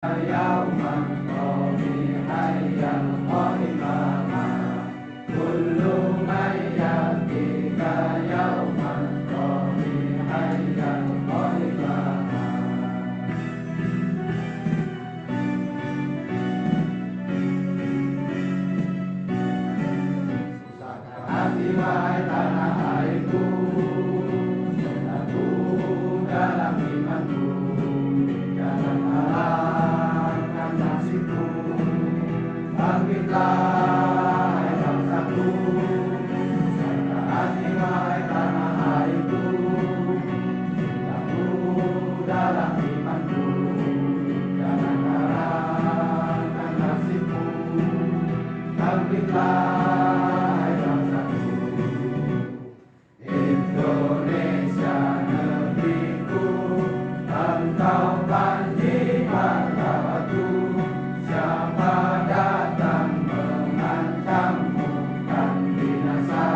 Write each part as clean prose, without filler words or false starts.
يوما طويلا قائما كل من يأتيك يوما طويلا قائما hati wahai tanah airku, cintaku dalam imanku, jangan halangkan nasibku. Bangkitlah hai bangsaku, pusaka hati wahai tanah airku, cintaku dalam imanku, jangan halangkan nasibku. Bangkitlah Indonesia negeriku, engkau banjir martabatku. Siapa datang mengancammu, kan binasa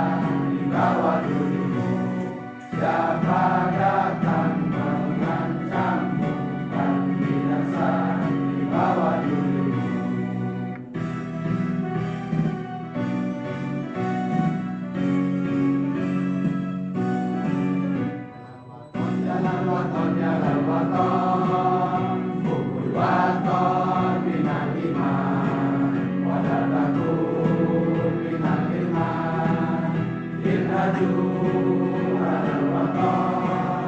di bawah dirimu. Siapa datang mengancammu, kan binasa di bawah dirimu. Jalan waton, pukul waton minal iman, wadah takut minal iman. Irhaju alal waton,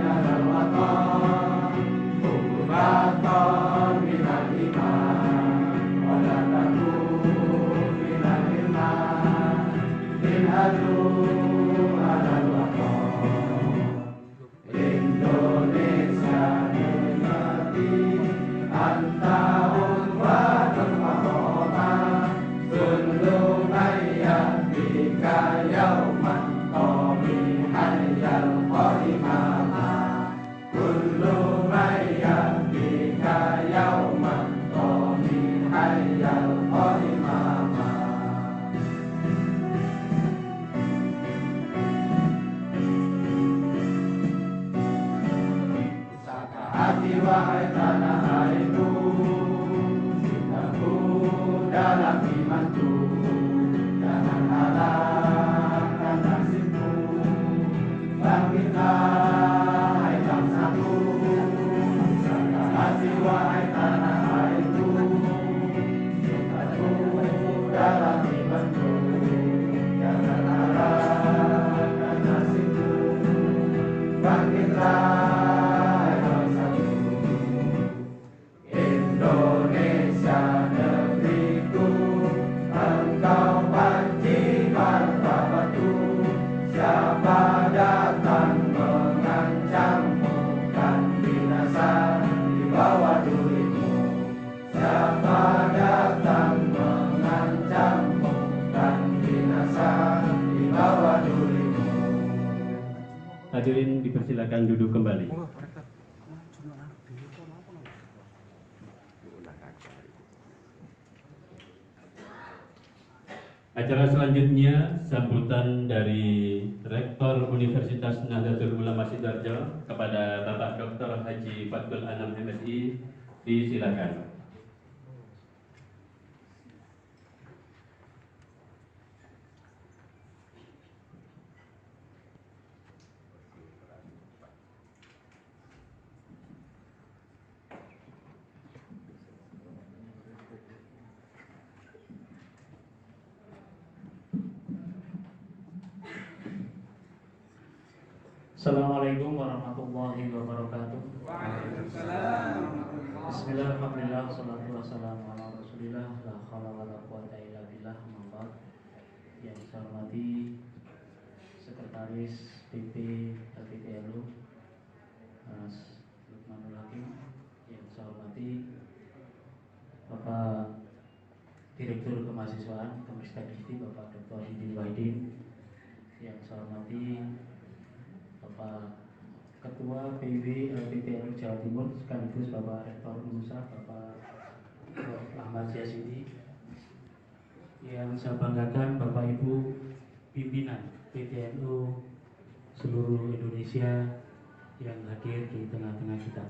jalan waton, pukul waton minal iman, wadah takut minal iman. Irhaju alal waton. Indonesia negeri antahun wadul mahoma sulu ayat bika yauman qomi hayyal qadimama kullu ayat bika yauman qomi hayyal qadimama. Hati wahai tanah airku, cintaku dalam imanku, jangan halangkan nasibku. Bangkitlah hai bangsaku, pusaka hati wahai tanah airku, cintaku dalam imanku, jangan halangkan nasibku. Bangkitlah Indonesia negeriku, engkau banjir martabatku. Siapa datang mengancammu, kan binasa di bawah durimu. Siapa datang mengancammu, kan binasa di bawah durimu. Hadirin dipersilakan duduk kembali. Acara selanjutnya sambutan dari Rektor Universitas Nahdlatul Ulama Sidoarjo kepada Bapak Dr. Haji Fathul Anam MSI, disilakan. Assalamualaikum warahmatullahi wabarakatuh. Waalaikumsalam. Bismillahirrahmanirrahim. Wassalatu wassalamu ala Rasulillah, la haula wala quwwata illa billah. Amma yang saya hormati Sekretaris PP LPPLU Mas Lukmanul Hakim, yang saya hormati Bapak Direktur Kemahasiswaan Kemenristek Dikti Bapak Dr. Hidin Wahidin, yang saya hormati Bapak Ketua PIW LPPLU Jawa Timur sekaligus Bapak Rektor Unmusa Bapak Ahmad Syazidi, yang saya banggakan Bapak Ibu pimpinan PTNU seluruh Indonesia yang hadir di tengah-tengah kita.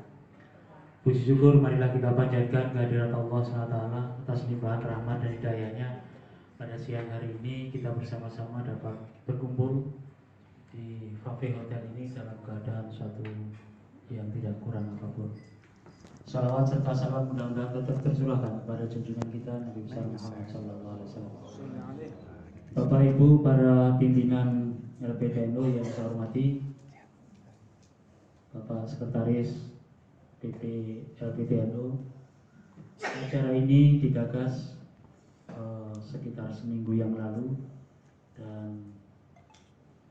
Puji syukur marilah kita panjatkan kehadirat Allah SWT atas limpahan rahmat dan hidayahnya. Pada siang hari ini kita bersama-sama dapat berkumpul di Cafe Hotel ini dalam keadaan suatu yang tidak kurang apapun. Salawat serta salam mudah-mudahan tetap tercurahkan kepada junjungan kita Nabi besar Muhammad SAW. Bapak Ibu para pimpinan LPTNU yang saya hormati, Bapak Sekretaris PP LPTNU, acara ini digagas sekitar seminggu yang lalu dan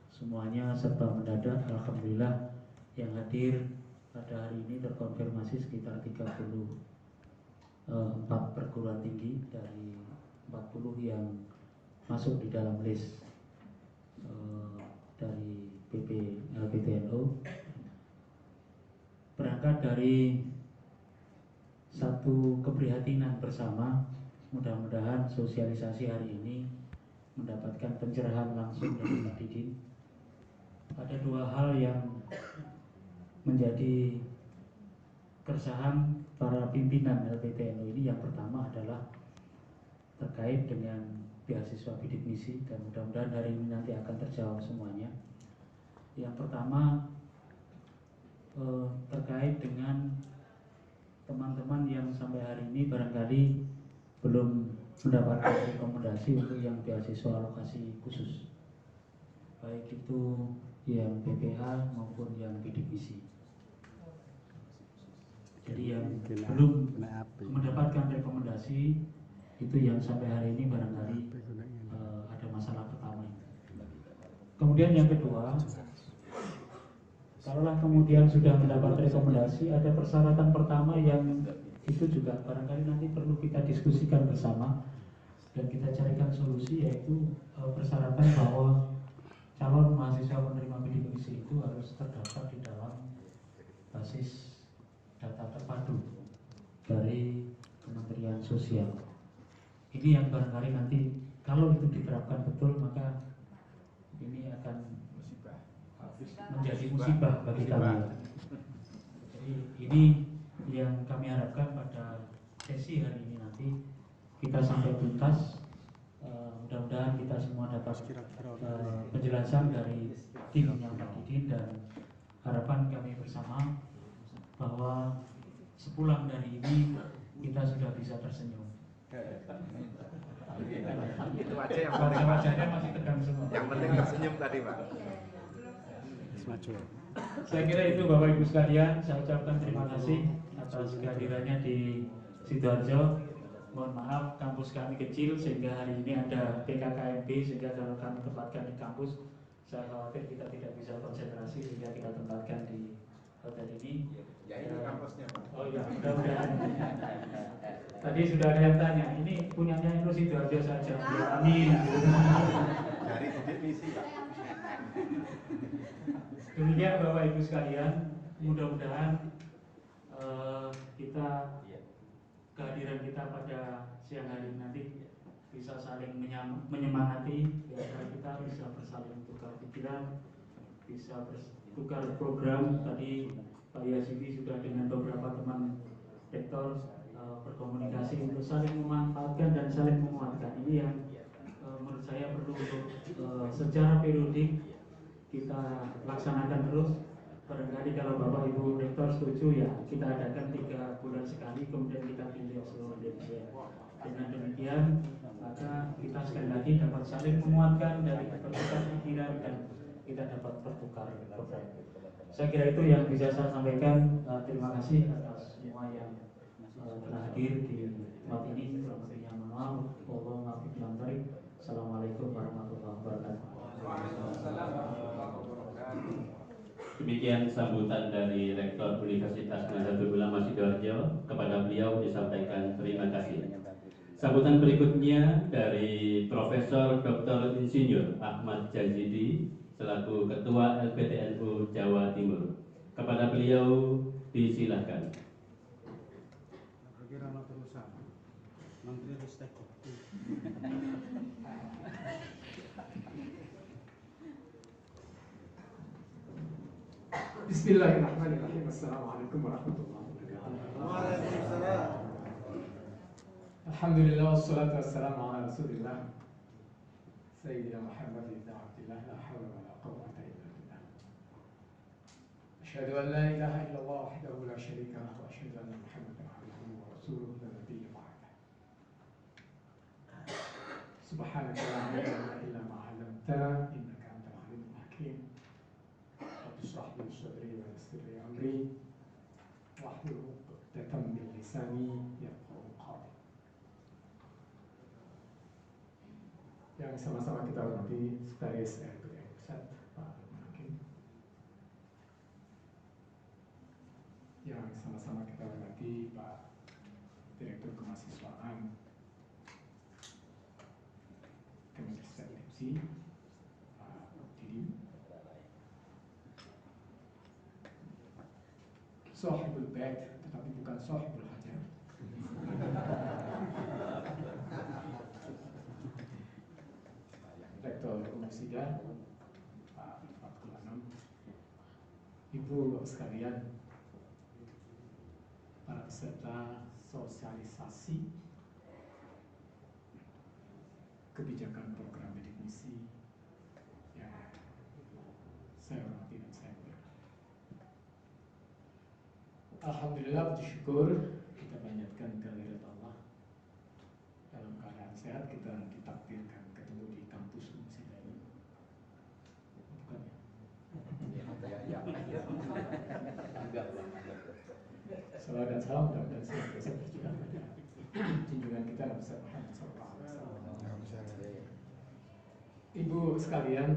semuanya serba mendadak. Alhamdulillah yang hadir pada hari ini terkonfirmasi sekitar 34 perguruan tinggi dari 40 yang masuk di dalam list dari PP LPTNU. Berangkat dari satu keprihatinan bersama, mudah-mudahan sosialisasi hari ini mendapatkan pencerahan langsung dari Pak Didin. Ada dua hal yang menjadi keresahan para pimpinan LPTNU ini. Yang pertama adalah terkait dengan beasiswa bidik misi, dan mudah-mudahan hari ini nanti akan terjawab semuanya. Yang pertama terkait dengan teman-teman yang sampai hari ini barangkali belum mendapatkan rekomendasi untuk yang beasiswa alokasi khusus, baik itu yang BPA maupun yang bidik misi. Jadi yang belum mendapatkan rekomendasi itu yang sampai hari ini barangkali ada masalah pertama. Kemudian yang kedua, kalaulah kemudian sudah mendapat rekomendasi, ada persyaratan pertama yang itu juga barangkali nanti perlu kita diskusikan bersama dan kita carikan solusi, yaitu persyaratan bahwa calon mahasiswa penerima bidik misi itu harus terdaftar di dalam basis data terpadu dari Kementerian Sosial. Ini yang barangkali nanti kalau itu diterapkan betul, maka ini akan menjadi musibah bagi kami. Jadi ini yang kami harapkan pada sesi hari ini nanti kita sampai tuntas. Mudah-mudahan kita semua dapat penjelasan dari timnya Pak Didin, dan harapan kami bersama bahwa sepulang dari ini kita sudah bisa tersenyum. Itu aja yang penting. Wajah-wajahnya masih tegang semua. Yang penting tersenyum tadi, Pak. Saya kira itu Bapak Ibu sekalian, saya ucapkan terima kasih atas kehadirannya di Sidoarjo. Mohon maaf kampus kami kecil sehingga hari ini ada PKKMB, sehingga kalau kami tempatkan di kampus saya khawatir kita tidak bisa konsentrasi, sehingga kita tempatkan di hotel ini. Ya ini kampusnya, Pak. Oh iya, mudah-mudahan. Tadi sudah ada yang tanya, ini punyanya itu Sidoarjo saja. Ya, amin. Dari bidik misi, Pak. Demikian Bapak Ibu sekalian, mudah-mudahan kita kehadiran kita pada siang hari nanti bisa saling menyemangati, agar kita bisa bersaling tukar pikiran, bisa bertukar program. Tadi Pak Yasidi sudah dengan beberapa teman rektor berkomunikasi untuk saling memanfaatkan dan saling menguatkan. Ini yang menurut saya perlu untuk secara periodik kita laksanakan terus. Barangkali kalau Bapak Ibu Rektor setuju, ya kita adakan 3 bulan sekali, kemudian kita pilih seluruh Indonesia. Dengan demikian maka kita sekali lagi dapat saling menguatkan dari bertukar pikiran dan kita dapat bertukar program. Saya kira itu yang bisa saya sampaikan. Terima kasih atas semua yang telah hadir di tempat ini. Kurang lebihnya mohon maaf. Assalamualaikum warahmatullahi wabarakatuh. Demikian sambutan dari Rektor Universitas Nahdlatul Ulama Sidoarjo. Kepada beliau disampaikan terima kasih. Sambutan berikutnya dari Profesor Dr. Insinyur Ahmad Jazidi selaku Ketua LPTNU Jawa Timur. Kepada beliau disilakan. Bismillahirrahmanirrahim. Assalamualaikum warahmatullahi wabarakatuh. Alhamdulillah wassalatu wassalamu ala Rasulillah Sayyidina Muhammad ibn Abdillah la hawla wa la quwwata illa billah. Asyhadu an la ilaha illallah wahdahu la syarika lah wa asyhadu anna Muhammadan abduhu wa rasuluhu la nabiyya ba'dah. Subhanaka la ilma illa ma 'allamtana innaka antal alimul hakim. Rabbi shrah li sadri wa yassir li amri wahlul 'uqdatam min lisani yafqahu qawli. Yang sama-sama kita hormati Sekretaris RPM Pusat Pak Hakim, yang sama-sama kita hormati Pak Direktur Kemahasiswaan Kemenristek Lipsi, Pak Didi, Sohibul Bait tetapi bukan Sohibul Hajar, Rektor Unisida, Pak Fatkul Anam, Ibu Bapak sekalian, para peserta sosialisasi kebijakan program bidik misi yang saya hormati dan saya muliakan. Alhamdulillah, puji syukur kita panjatkan kehadirat Allah. Dalam keadaan sehat kita ditakdirkan ketemu di kampus Unisida ini. Bukan ya? Salam dan salam dan senantiasa tercurah pada junjungan kita Nabi Muhammad SAW. Ibu sekalian,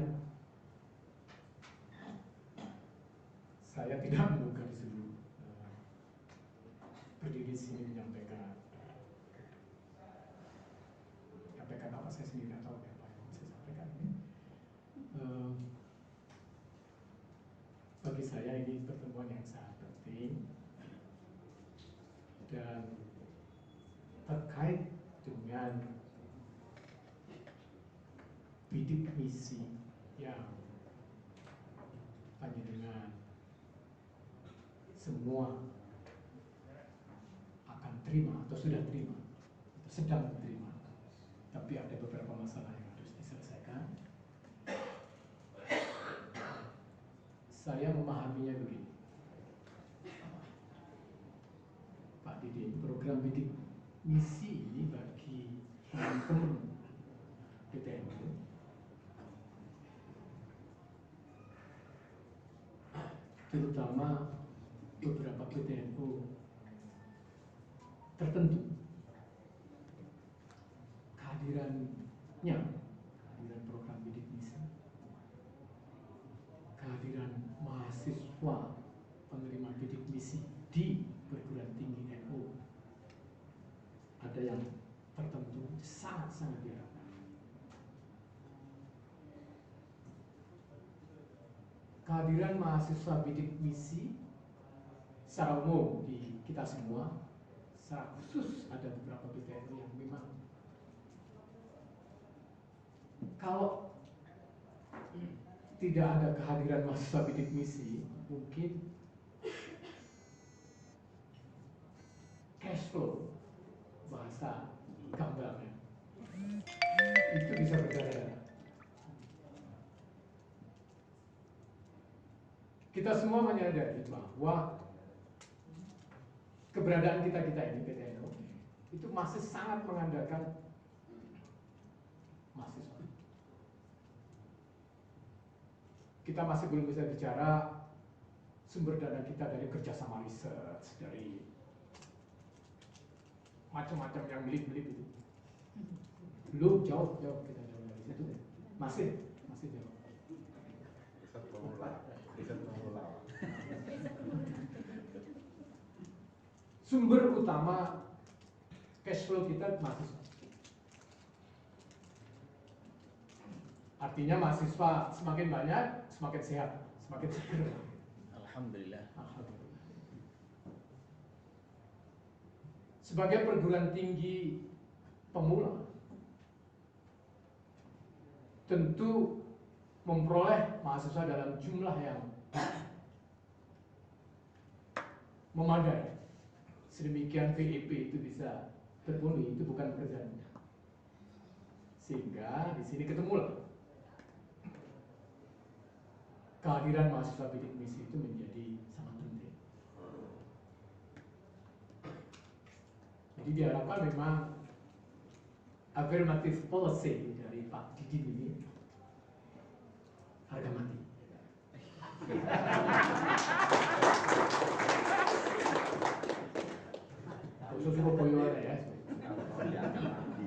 saya tidak menduga disuruh berdiri di sini menyampaikan apa saya sendiri tidak tahu apa yang saya sampaikan ini. Bagi saya ini pertemuan yang sangat penting dan terkait dengan bidik misi yang panjenengan semua akan terima atau sudah terima atau sedang terima, tapi ada beberapa masalah yang harus diselesaikan. Saya memahaminya begini, Pak Didi, program bidik misi ini bagi teman-teman PTNU terutama beberapa PTNU tertentu, kehadiran program bidik misi, kehadiran mahasiswa penerima bidik misi di perguruan tinggi NU, ada yang tertentu sangat-sangat diharapkan. Kehadiran mahasiswa bidik misi secara umum di kita semua, secara khusus ada beberapa PTNU yang memang kalau tidak ada kehadiran mahasiswa bidik misi, mungkin cash flow, bahasa gambarnya, itu bisa berdarah-darah. Kita semua menyadari bahwa keberadaan kita ini PTNU itu masih sangat mengandalkan mahasiswa. Kita masih belum bisa bicara sumber dana kita dari kerjasama riset, dari macam-macam yang milik-milik itu. Belum jauh kita jauh dari situ. Masih jauh. Sumber utama cash flow kita mahasiswa. Artinya mahasiswa semakin banyak, semakin sehat, semakin seger. Alhamdulillah. Alhamdulillah. Sebagai perguruan tinggi pemula, tentu memperoleh mahasiswa dalam jumlah yang memadai, sedemikian PIP itu bisa terpenuhi, itu bukan pekerjaannya. Sehingga di sini ketemulah kehadiran mahasiswa bidik misi itu menjadi sangat penting. Jadi diharapkan memang affirmative policy dari Pak Didin ini harga mati. Khusus Boyo ya. Harga mati.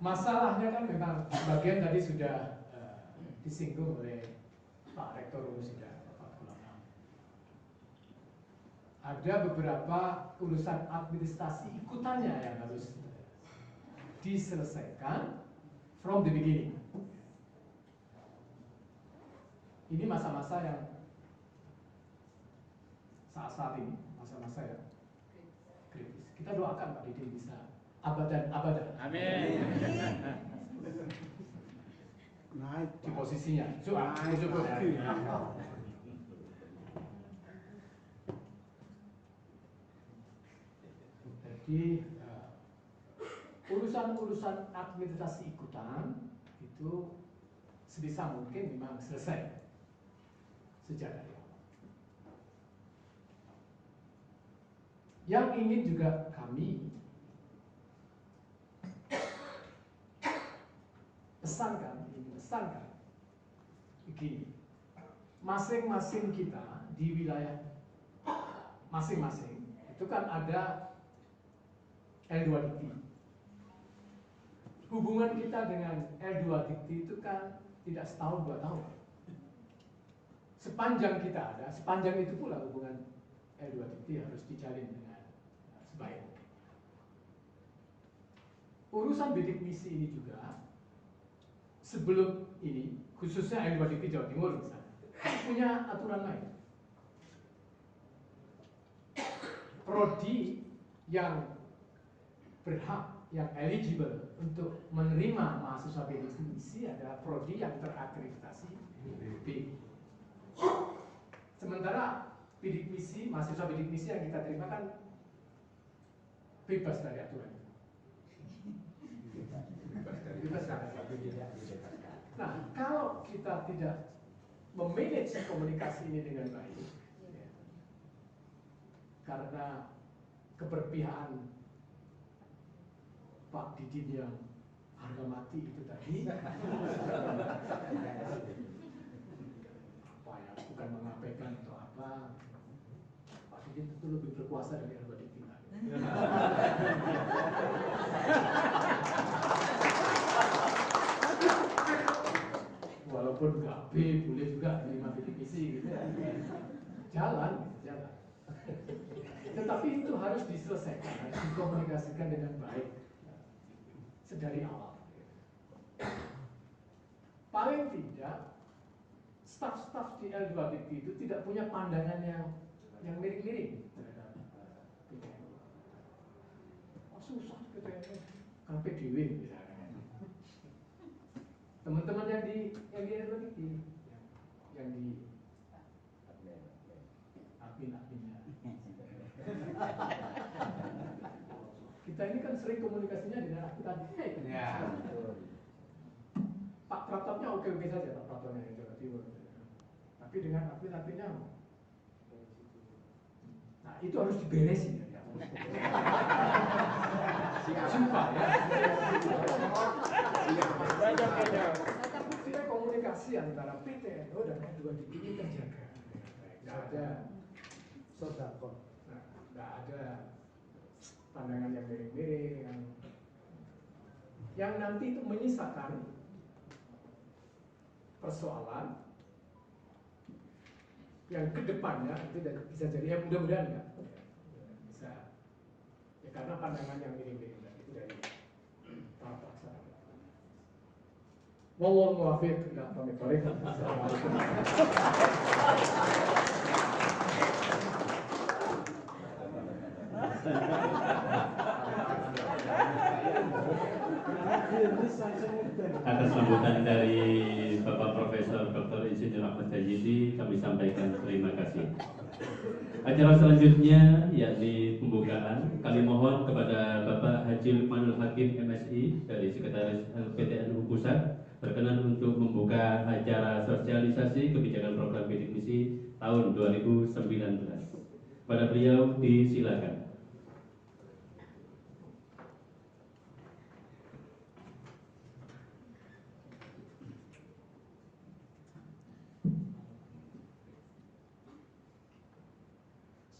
Masalahnya kan memang bagian tadi sudah disinggung oleh Pak Rektor Unisida, Pak Kulama. Ada beberapa urusan administrasi ikutannya yang harus diselesaikan from the beginning. Ini masa-masa yang saat-saat ini, masa-masa yang kritis. Kita doakan Pak Didin bisa abadan. Amin. Naik Di posisinya. Coba. Jadi urusan-urusan administrasi ikutan itu sebisa mungkin memang selesai sejak dari awal. Yang ingin juga kami pesankan begini, masing-masing kita di wilayah masing-masing itu kan ada L2 Dikti. Hubungan kita dengan L2 Dikti itu kan tidak setahun 2 tahun. Sepanjang kita ada, sepanjang itu pula hubungan L2 Dikti harus dijalin dengan sebaik mungkin. Urusan bidik misi ini juga sebelum ini, khususnya L2 Dikti Jawa Timur misalnya, punya aturan main. Prodi yang berhak, yang eligible untuk menerima mahasiswa bidik misi adalah prodi yang terakreditasi B. Sementara bidik misi, mahasiswa bidik misi yang kita terima kan bebas dari aturan. Nah, kalau kita tidak memanage komunikasi ini dengan baik, ya, karena keberpihakan Pak Didin yang harga mati itu tadi, apa ya, bukan mengabaikan atau apa, Pak Didin itu lebih berkuasa dari harga Didin. Walaupun nggak B, boleh juga menerima bidik misi gitu. Jalan. Tetapi itu harus diselesaikan, harus dikomunikasikan dengan baik sedari awal. Paling tidak staf-staf di L2 Dikti itu tidak punya pandangan yang miring-miring terhadap PTN. Oh, susah PTN, kan PDW misalnya. Teman-teman yang di L2 Dikti, yang di admin-adminnya. Kita ini kan sering komunikasinya dengan admin. Ya. Pak Pratapnya oke-oke saja, Pak Pratapnya yang Jawa Timur. Tapi dengan admin-adminnya, nah itu harus diberesin. Sumpah ya. Supaya komunikasi antara PTNO dan L2 Dikti ini terjaga. Nggak ada sodakon, nggak ada pandangan yang miring-miring yang nanti itu menyisakan persoalan yang kedepannya itu bisa jadi ya mudah-mudahan ya bisa ya karena pandangan yang miring-miring itu dari para pelaksana. Mohon muafiq dan pamit balik. Assalamualaikum. Atas sambutan dari Bapak Profesor Dr. Insinyur Ahmad Tajidi, kami sampaikan terima kasih. Acara selanjutnya yakni pembukaan. Kami mohon kepada Bapak Haji Lukmanul Hakim MSI dari Sekretaris LPTNU Pusat berkenan untuk membuka acara sosialisasi kebijakan program bidik misi tahun 2019. Pada beliau disilakan.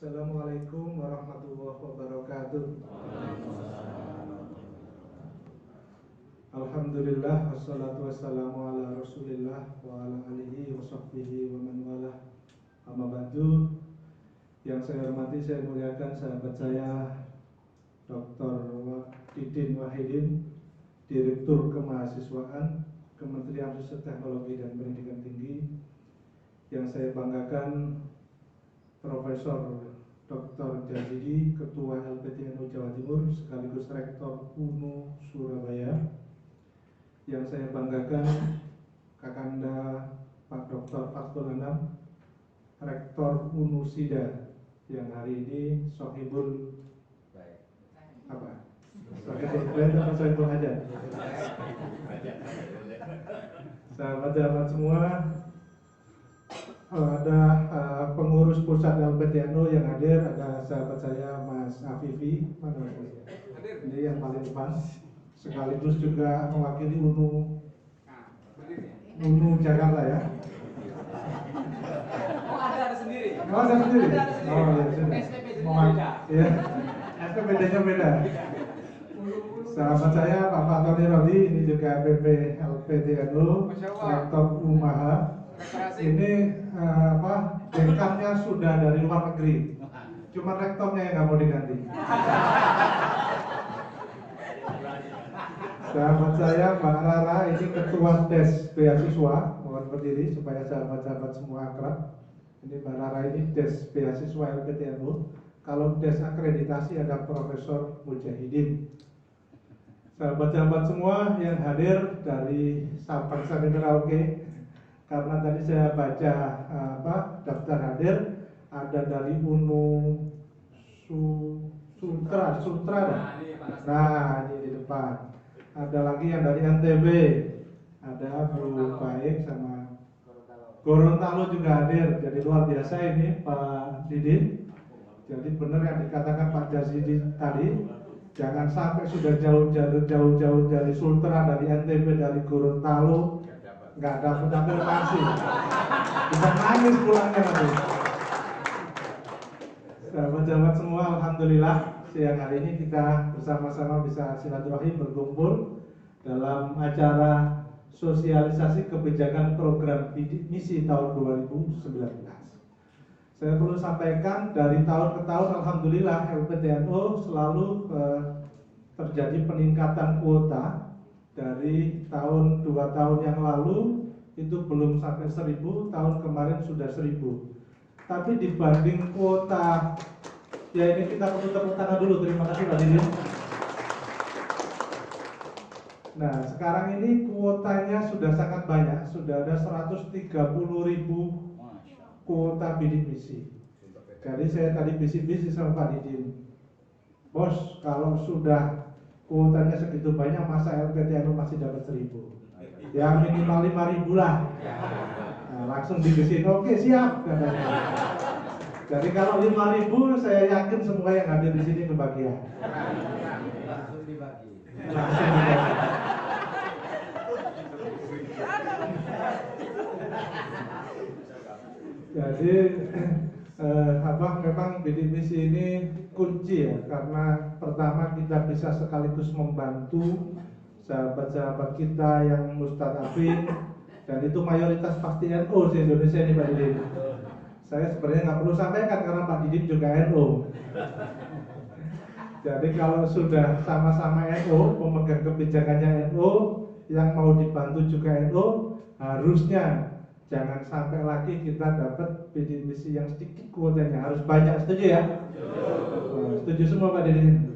Assalamualaikum warahmatullahi wabarakatuh. Alhamdulillah wassalatu wassalamu ala Rasulillah wa ala alihi wa sahbihi wa man wala. Amma ba'du. Yang saya hormati, saya muliakan sahabat saya Dr. Didin Wahidin, Direktur Kemahasiswaan Kementerian Riset Teknologi dan Pendidikan Tinggi. Yang saya banggakan Profesor Dr. Jazidi, Ketua LPTNU Jawa Timur sekaligus Rektor UNU Surabaya. Yang saya banggakan Kakanda Pak Dr. Fatkul Anam, Rektor UNU SIDA, yang hari ini sohibul apa? Sohibul hajat. Sahabat-sahabat semua, ada pengurus pusat LPTNU yang hadir, ada sahabat saya Mas Afifi, mana Mas? Ini yang paling depan, sekaligus juga mewakili UNU Jakarta ya. Oh ada sendiri. Oh ada sendiri. Oh ya sudah. beda. Ya, SPPD-nya beda. Sahabat saya Pak Fatoni Rodi, ini juga PP LPTNU, Rektor Umaha. Ini dekannya sudah dari luar negeri, cuma rektornya yang nggak mau diganti. Sahabat saya Mbak Rara, ini ketua des beasiswa, mohon berdiri supaya sahabat-sahabat semua akrab. Ini Mbak Rara, ini des beasiswa LPTNU. Kalau des akreditasi ada Profesor Mujahidin. Sahabat-sahabat semua yang hadir dari Sabang sampai Merauke. Karena tadi saya baca daftar hadir, ada dari UNU Sutra. Nah ini di depan. Ada lagi yang dari NTB, ada Bu Baik sama Gorontalo juga hadir. Jadi luar biasa ini Pak Didin. Jadi benar yang dikatakan Pak Jazidi tadi, jangan sampai sudah jauh-jauh dari Sultra, dari NTB, dari Gorontalo nggak dapat pasti, bisa nangis pulangnya nanti. Sahabat-sahabat semua, alhamdulillah siang hari ini kita bersama-sama bisa silaturahim berkumpul dalam acara sosialisasi kebijakan program bidik misi tahun 2019. Saya perlu sampaikan dari tahun ke tahun, alhamdulillah LPTNU selalu terjadi peningkatan kuota. Dari tahun 2 tahun yang lalu itu belum sampai 1000, tahun kemarin sudah 1000. Tapi dibanding kuota, ya ini kita perlu tepuk tangan dulu, terima kasih Pak Didin. Nah sekarang ini kuotanya sudah sangat banyak, sudah ada 130.000 kuota bidik misi. Jadi saya tadi bisik-bisik sama Pak Didin, bos kalau sudah kuotanya segitu banyak, masa LPTNU masih dapat 1000? Ya minimal 5.000 lah. Nah, langsung dibisin, oke siap katanya. Jadi kalau 5.000, saya yakin semua yang hadir di sini kebagian. Langsung dibagi. Langsung dibagi. Jadi memang bidik misi ini kunci ya, karena pertama kita bisa sekaligus membantu sahabat-sahabat kita yang mustadafin, dan itu mayoritas pasti NU di Indonesia ini Pak Didin. Saya sebenarnya nggak perlu sampaikan karena Pak Didin juga NU. Jadi kalau sudah sama-sama NU, pemegang kebijakannya NU, yang mau dibantu juga NU, harusnya jangan sampai lagi kita dapat bidik misi yang sedikit kuotanya, harus banyak. Setuju ya? Setuju semua Pak Didin.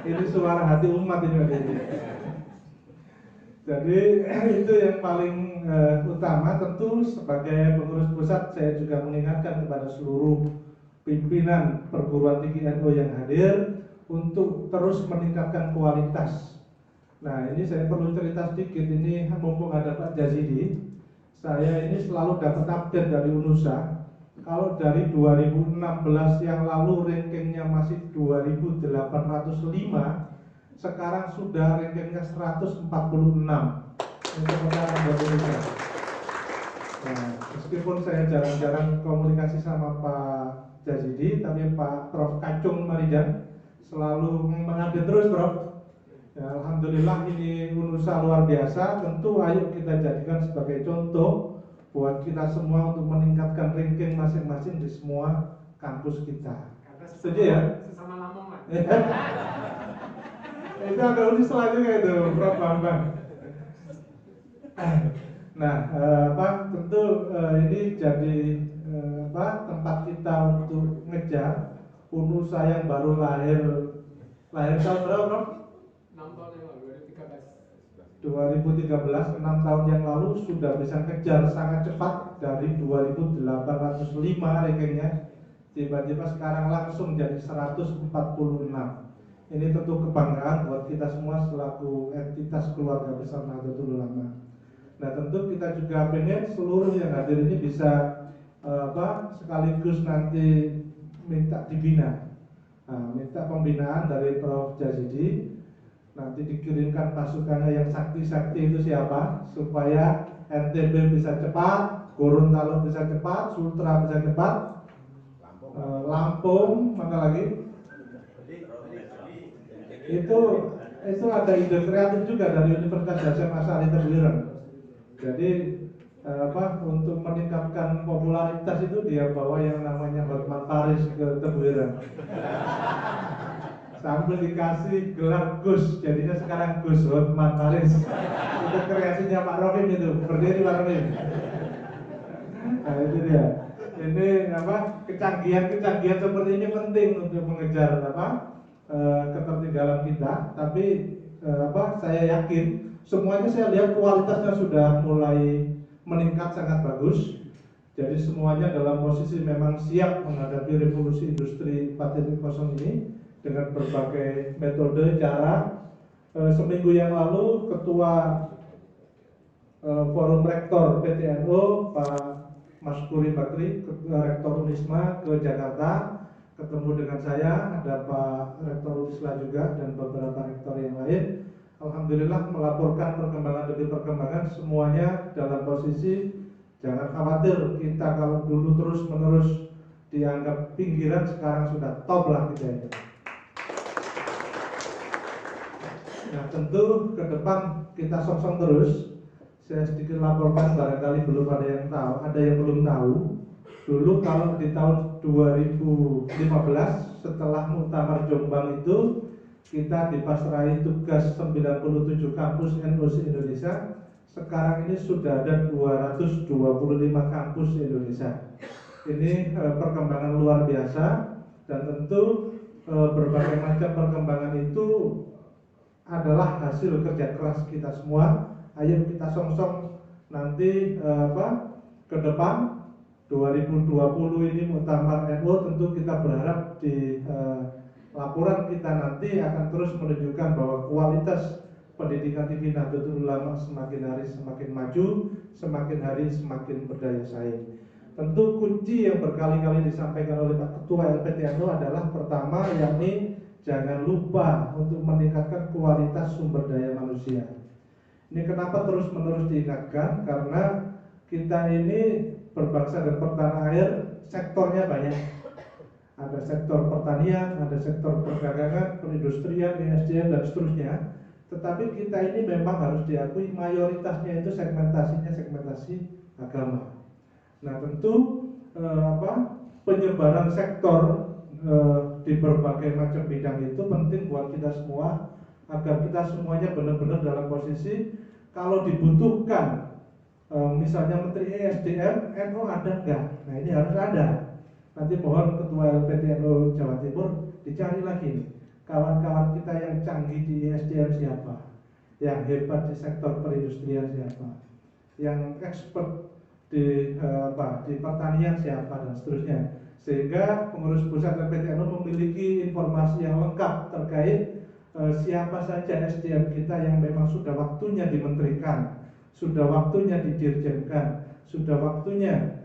Ini suara hati umat ini Pak Didin. Jadi itu yang paling utama. Tentu sebagai pengurus pusat saya juga mengingatkan kepada seluruh pimpinan perguruan tinggi NU yang hadir untuk terus meningkatkan kualitas. Nah, ini saya perlu cerita sedikit. Ini mumpung ada Pak Jazidi, saya ini selalu dapat update dari UNUSA. Kalau dari 2016 yang lalu rankingnya masih 2805, sekarang sudah rankingnya 146. Ini sementara buat Indonesia. Nah, meskipun saya jarang-jarang komunikasi sama Pak Jazidi, tapi Pak Prof Kacung Marijan selalu mengupdate terus, Prof. Ya, alhamdulillah ini UNUSA luar biasa. Tentu ayo kita jadikan sebagai contoh buat kita semua untuk meningkatkan ranking masing-masing di semua kampus kita. Setuju ya? Sesama Lamongan. Itu ada uji selanjutnya itu, Prof Bambang. Nah, tentu ini jadi tempat kita untuk ngejar UNUSA yang baru lahir tahun berapa, Prof? 6 tahun yang lalu, 2013, 6 tahun yang lalu sudah bisa kejar sangat cepat dari 2805 rankingnya, tiba-tiba sekarang langsung jadi 146. Ini tentu kebanggaan buat kita semua selaku entitas keluarga besar Nahdlatul Ulama. Nah, tentu kita juga pengen seluruh yang hadir ini bisa sekaligus nanti minta dibina. Nah, minta pembinaan dari Prof Jazidi. Nanti dikirimkan pasukannya yang sakti-sakti itu siapa, supaya NTB bisa cepat, Gorontalo bisa cepat, Sultra bisa cepat, Lampung, mana lagi? Itu ada ide kreatif juga dari Universitas Hasyim Asy'ari Tebuireng. Jadi untuk meningkatkan popularitas itu dia bawa yang namanya Hotman Paris ke Tebuireng. Sambil dikasih gelar Gus, jadinya sekarang Gus Hotman Paris. Itu kreasinya Pak Rofim itu, berdiri Pak Rofim. Nah itu dia. Ini kecanggihan seperti ini penting untuk mengejar ketertinggalan kita. Tapi saya yakin semuanya saya lihat kualitasnya sudah mulai meningkat sangat bagus. Jadi semuanya dalam posisi memang siap menghadapi revolusi industri 4.0 ini dengan berbagai metode cara. Seminggu yang lalu Ketua Forum Rektor PTNU Pak Maskuri Bakri, Rektor Unisma ke Jakarta, ketemu dengan saya, ada Pak Rektor Unisla juga dan beberapa rektor yang lain. Alhamdulillah melaporkan perkembangan demi perkembangan, semuanya dalam posisi jangan khawatir. Kita kalau dulu terus menerus dianggap pinggiran, sekarang sudah top lah kita ini. Nah tentu ke depan kita song-song terus. Saya sedikit laporkan, barangkali belum ada yang tahu, ada yang belum tahu. Dulu kalau di tahun 2015 setelah Muktamar Jombang itu kita dipasrahi tugas 97 kampus NU Indonesia. Sekarang ini sudah ada 225 kampus di Indonesia. Ini perkembangan luar biasa, dan tentu berbagai macam perkembangan itu adalah hasil kerja keras kita semua. Ayo kita song-song nanti ke depan 2020 ini Muktamar NU, tentu kita berharap di laporan kita nanti akan terus menunjukkan bahwa kualitas pendidikan tinggi Nahdlatul Ulama semakin hari semakin maju, semakin hari semakin berdaya saing. Tentu kunci yang berkali-kali disampaikan oleh Pak Ketua LPTNU adalah pertama, yakni jangan lupa untuk meningkatkan kualitas sumber daya manusia. Ini kenapa terus-menerus diingatkan? Karena kita ini berbangsa dan bertanah air, sektornya banyak. Ada sektor pertanian, ada sektor perdagangan, perindustrian, SDM dan seterusnya. Tetapi kita ini memang harus diakui mayoritasnya itu segmentasi agama. Nah tentu penyebaran sektor di berbagai macam bidang itu penting buat kita semua, agar kita semuanya benar-benar dalam posisi kalau dibutuhkan misalnya Menteri ESDM, NU ada enggak? Nah ini harus ada. Nanti mohon Ketua LPTNU Jawa Timur dicari lagi kawan-kawan kita yang canggih di ESDM siapa, yang hebat di sektor perindustrian siapa, yang expert di di pertanian siapa, dan seterusnya. Sehingga pengurus pusat LPTNU memiliki informasi yang lengkap terkait siapa saja SDM kita yang memang sudah waktunya dimenterikan, sudah waktunya didirjenkan, sudah waktunya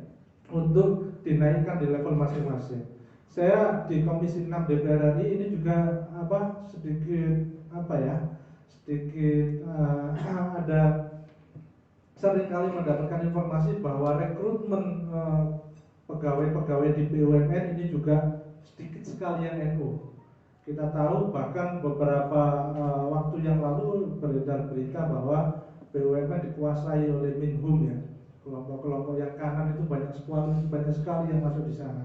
untuk dinaikkan di level masing-masing. Saya di Komisi 6 DPR RI ini juga sedikit ada seringkali mendapatkan informasi bahwa rekrutmen pegawai-pegawai di BUMN ini juga sedikit sekali yang NU. Kita tahu bahkan beberapa waktu yang lalu beredar berita bahwa BUMN dikuasai oleh Minhum ya, kelompok-kelompok yang kanan itu banyak sekali yang masuk di sana.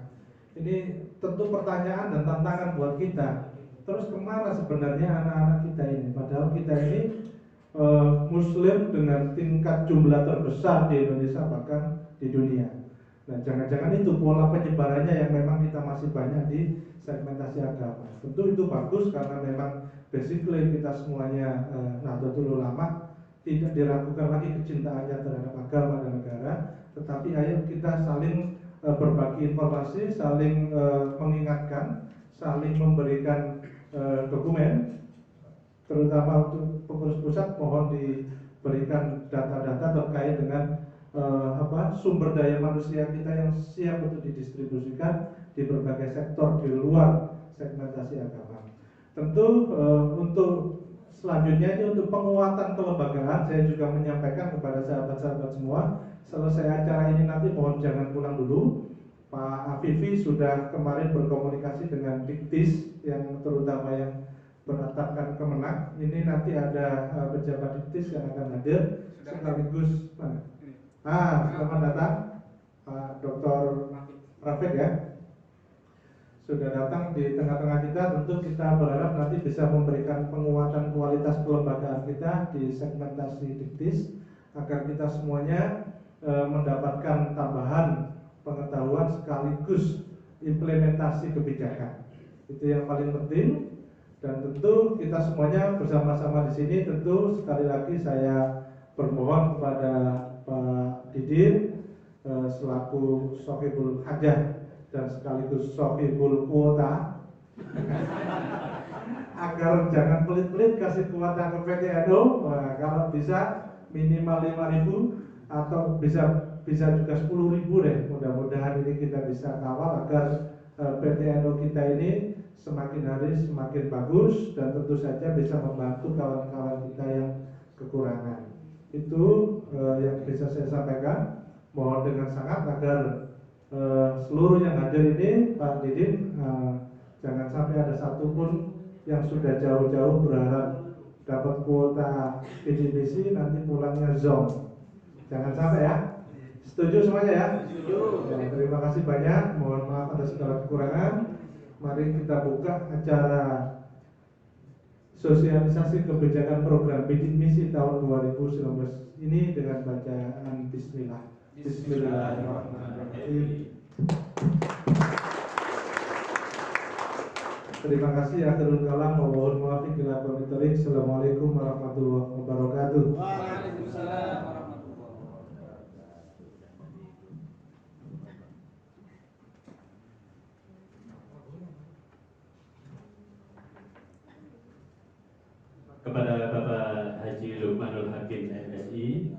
Ini tentu pertanyaan dan tantangan buat kita. Terus kemana sebenarnya anak-anak kita ini? Padahal kita ini Muslim dengan tingkat jumlah terbesar di Indonesia bahkan di dunia. Nah, jangan-jangan itu pola penyebarannya yang memang kita masih banyak di segmentasi agama. Tentu itu bagus karena memang basically kita semuanya Nahdlatul Ulama, tidak diragukan lagi kecintaannya terhadap agama dan negara. Tetapi ayo kita saling berbagi informasi, saling mengingatkan, saling memberikan dokumen. Terutama untuk pengurus pusat, mohon diberikan data-data terkait dengan sumber daya manusia kita yang siap untuk didistribusikan di berbagai sektor di luar segmentasi agama. Tentu untuk selanjutnya ini untuk penguatan kelembagaan, saya juga menyampaikan kepada sahabat-sahabat semua, selesai acara ini nanti mohon jangan pulang dulu. Pak Afifi sudah kemarin berkomunikasi dengan Diktis yang terutama yang beratapkan Kemenak. Ini nanti ada pejabat Diktis yang akan hadir sekaligus selamat datang Pak Dr. Rafiq ya, sudah datang di tengah-tengah kita. Tentu kita berharap nanti bisa memberikan penguatan kualitas kelembagaan kita di segmentasi Diktis agar kita semuanya mendapatkan tambahan pengetahuan sekaligus implementasi kebijakan. Itu yang paling penting. Dan tentu kita semuanya bersama-sama di sini, tentu sekali lagi saya bermohon kepada Pak Didin selaku Sohibul Hajah dan sekaligus Sohibul Kuota agar jangan pelit-pelit kasih kuota ke PTNU. Kalau bisa minimal 5.000 atau bisa juga 10.000 deh. Mudah-mudahan ini kita bisa kawal agar PTNU kita ini semakin hari semakin bagus dan tentu saja bisa membantu kawan-kawan kita yang kekurangan. Itu yang bisa saya sampaikan. Mohon dengan sangat agar seluruh yang hadir ini, Pak Didin, jangan sampai ada satupun yang sudah jauh-jauh berharap dapat kuota PDBC nanti pulangnya zong. Jangan sampai ya. Setuju semuanya ya? Setuju. Ya, terima kasih banyak. Mohon maaf atas segala kekurangan. Mari kita buka acara sosialisasi kebijakan program bidik misi tahun 2019 ini dengan bacaan Bismillah. Bismillahirrahmanirrahim. Terima kasih. Akhirul kalam, mohon maaf bila komentar. Assalamualaikum warahmatullahi wabarakatuh. Waalaikumsalam warahmatullahi wabarakatuh. Kepada Bapak Haji Lukmanul Hakim MSI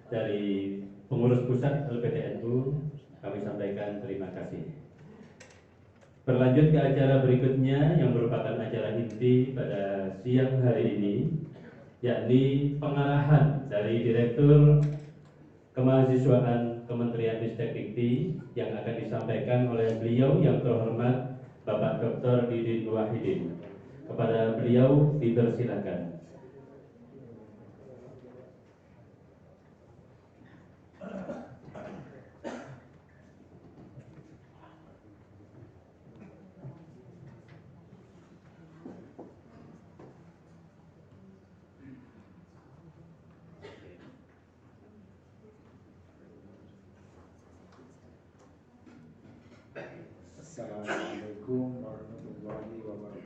dari pengurus pusat LPTNU, kami sampaikan terima kasih. Berlanjut ke acara berikutnya yang merupakan acara inti pada siang hari ini, yakni pengarahan dari Direktur Kemahasiswaan Kementerian Ristek-Dikti yang akan disampaikan oleh beliau yang terhormat Bapak Dr. Didin Wahidin. Kepada beliau dipersilakan. Assalamualaikum warahmatullahi wabarakatuh.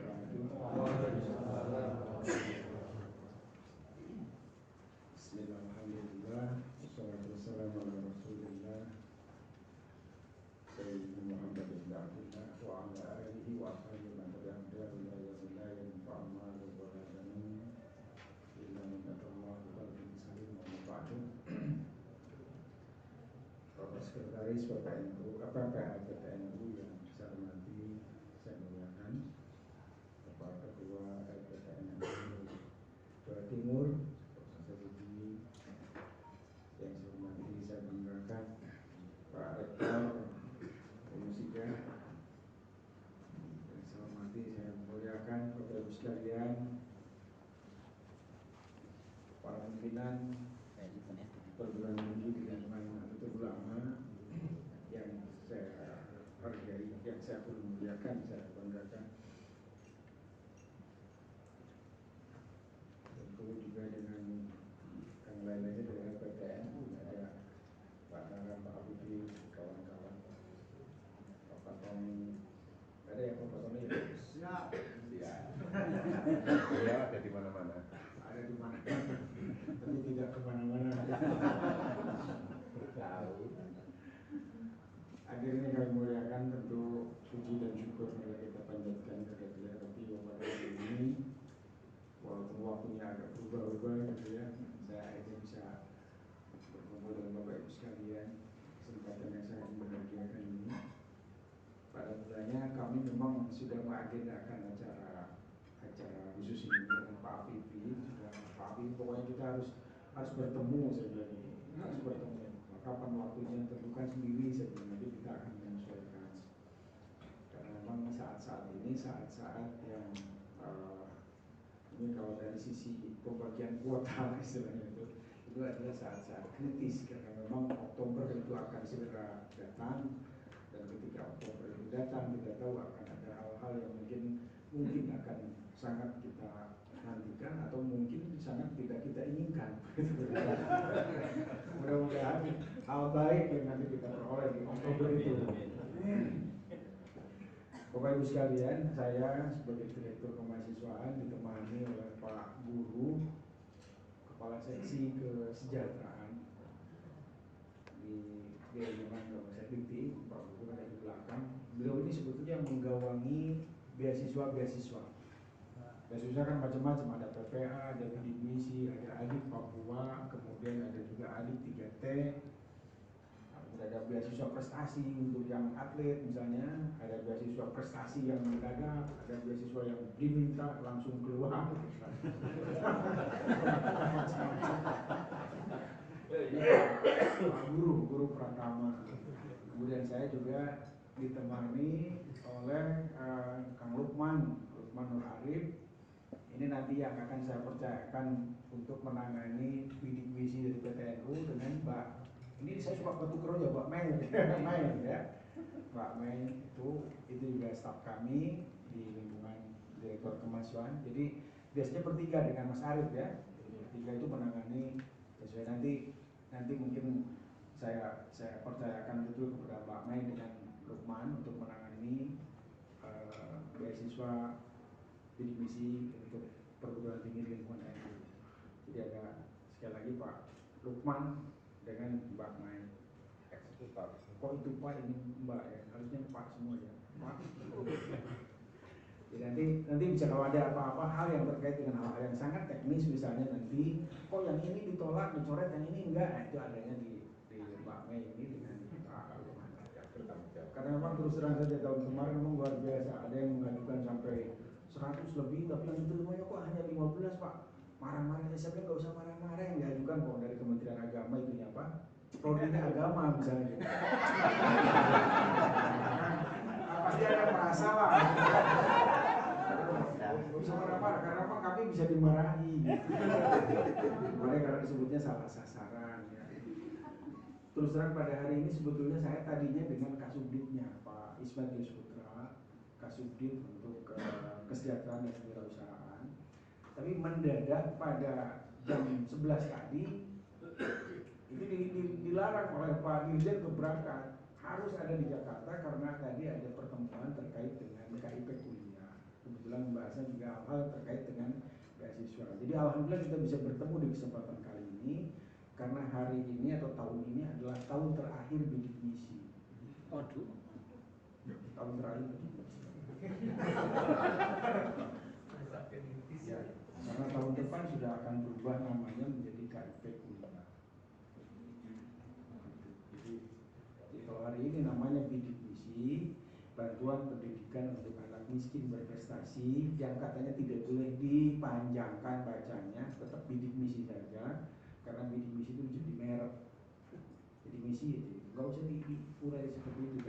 dengan perguruan tinggi di lingkungan Nahdlatul Ulama yang saya hargai, yang saya muliakan, saya banggakan. Tentu juga dengan yang lain-lainnya dari LPTN, ada Pak Nara, Pak Habibie, kawan-kawan, Pak Tony, ada ya Pak Tony ya? Siap. Ya, ada di mana-mana. Ada di mana? Tapi tidak kemana-mana. Tahu. Akhirnya kami muliakan, tentu puji dan syukur marilah kita panjatkan kehadiran Bapak pada hari ini. Walaupun waktunya agak berubah-ubah gitu ya, saya akhirnya bisa berkumpul dengan Bapak Ibu sekalian, kesempatan yang sangat membahagiakan ini. Pada mulanya kami memang sudah mengagendakan acara khusus ini dengan Pak Habibie. Pak Habibie pokoknya kita harus bertemu, saya bilang ini, harus bertemu. Kapan waktunya tentukan sendiri, saya bilang nanti kita akan menyesuaikan. Karena memang saat-saat ini saat-saat yang ini kalau dari sisi pembagian kuota istilahnya itu adalah saat-saat kritis, karena memang Oktober itu akan segera datang, dan ketika Oktober itu datang kita tahu akan ada hal-hal yang mungkin akan sangat kita nantikan atau mungkin sangat tidak kita inginkan. Mudah-mudahan hal baik yang nanti kita peroleh di Oktober itu. Bapak Ibu sekalian, saya sebagai Direktur Kemahasiswaan ditemani oleh Pak Guru, Kepala Seksi Kesejahteraan di lingkungan Komisi Dikti, Pak Guru ada di belakang. Beliau ini sebetulnya menggawangi beasiswa-beasiswa. Beasiswa kan macam-macam, ada PPA, ada bidik misi, ada adik Papua, kemudian ada juga adik 3T, ada beasiswa prestasi untuk yang atlet misalnya, ada beasiswa prestasi yang mendadak, ada beasiswa yang diminta langsung keluar. Guru Pratama. Kemudian saya juga ditemani oleh Kang Lukman Nur Arif. Ini nanti yang akan saya percayakan untuk menangani bidik misi dari PTNU dengan Mbak. Ini saya suka batu keroja, Mbak Mei, ya. Mbak Mei itu juga staf kami di lingkungan Direktur Kemahasiswaan. Jadi biasanya bertiga dengan Mas Arif ya. Bertiga itu menangani sesuai nanti mungkin saya percayakan betul kepada Mbak Mei dengan Lukman untuk menangani beasiswa bidik misi untuk perguruan tinggi di lingkungan NU. Jadi ada sekali lagi Pak Lukman dengan Mbak Mai. Eksekutor. Kok itu Pak, ini Mbak ya? Harusnya Pak semua ya. Pak. Jadi nanti bisa kalau ada apa-apa hal yang terkait dengan hal-hal yang sangat teknis misalnya nanti kok yang ini ditolak, dicoret, yang ini enggak, nah, itu adanya di Mbak Mai ini dengan Pak Lukman. Karena memang terus terang saja tahun kemarin memang luar biasa, ada yang mengajukan sampai 100 lebih, tapi yang diterimanya kok hanya 15 Pak. Marah-marah, saya bilang nggak usah marah-marah, yang diajukan kok dari Kementerian Agama itu ya Pak. Prodinya agama misalnya. Pasti ada merasa Pak. Nggak usah marah-marah, karena apa kami bisa dimarahi. Makanya karena disebutnya salah sasaran ya. Terus terang pada hari ini sebetulnya saya tadinya dengan Kasubditnya Pak Ismail Yusputra, Kasubdit untuk kesejahteraan dan kewirausahaan. Tapi mendadak pada jam 11 tadi itu dilarang oleh Pak Dirjen untuk berangkat, harus ada di Jakarta karena tadi ada pertemuan terkait dengan KIP kuliah. Kebetulan membahasnya juga hal-hal terkait dengan beasiswa. Jadi alhamdulillah kita bisa bertemu di kesempatan kali ini karena hari ini atau tahun ini adalah tahun terakhir bidik misi. Aduh. Tahun terakhir bidik misi. Ya, karena tahun depan sudah akan berubah namanya menjadi KIP kuliah. Jadi kalau hari ini namanya bidik misi, bantuan pendidikan untuk anak miskin berprestasi, yang katanya tidak boleh dipanjangkan bacanya, tetap bidik misi saja, karena bidik misi itu jadi merek. Bidik misi itu nggak usah diurai seperti itu,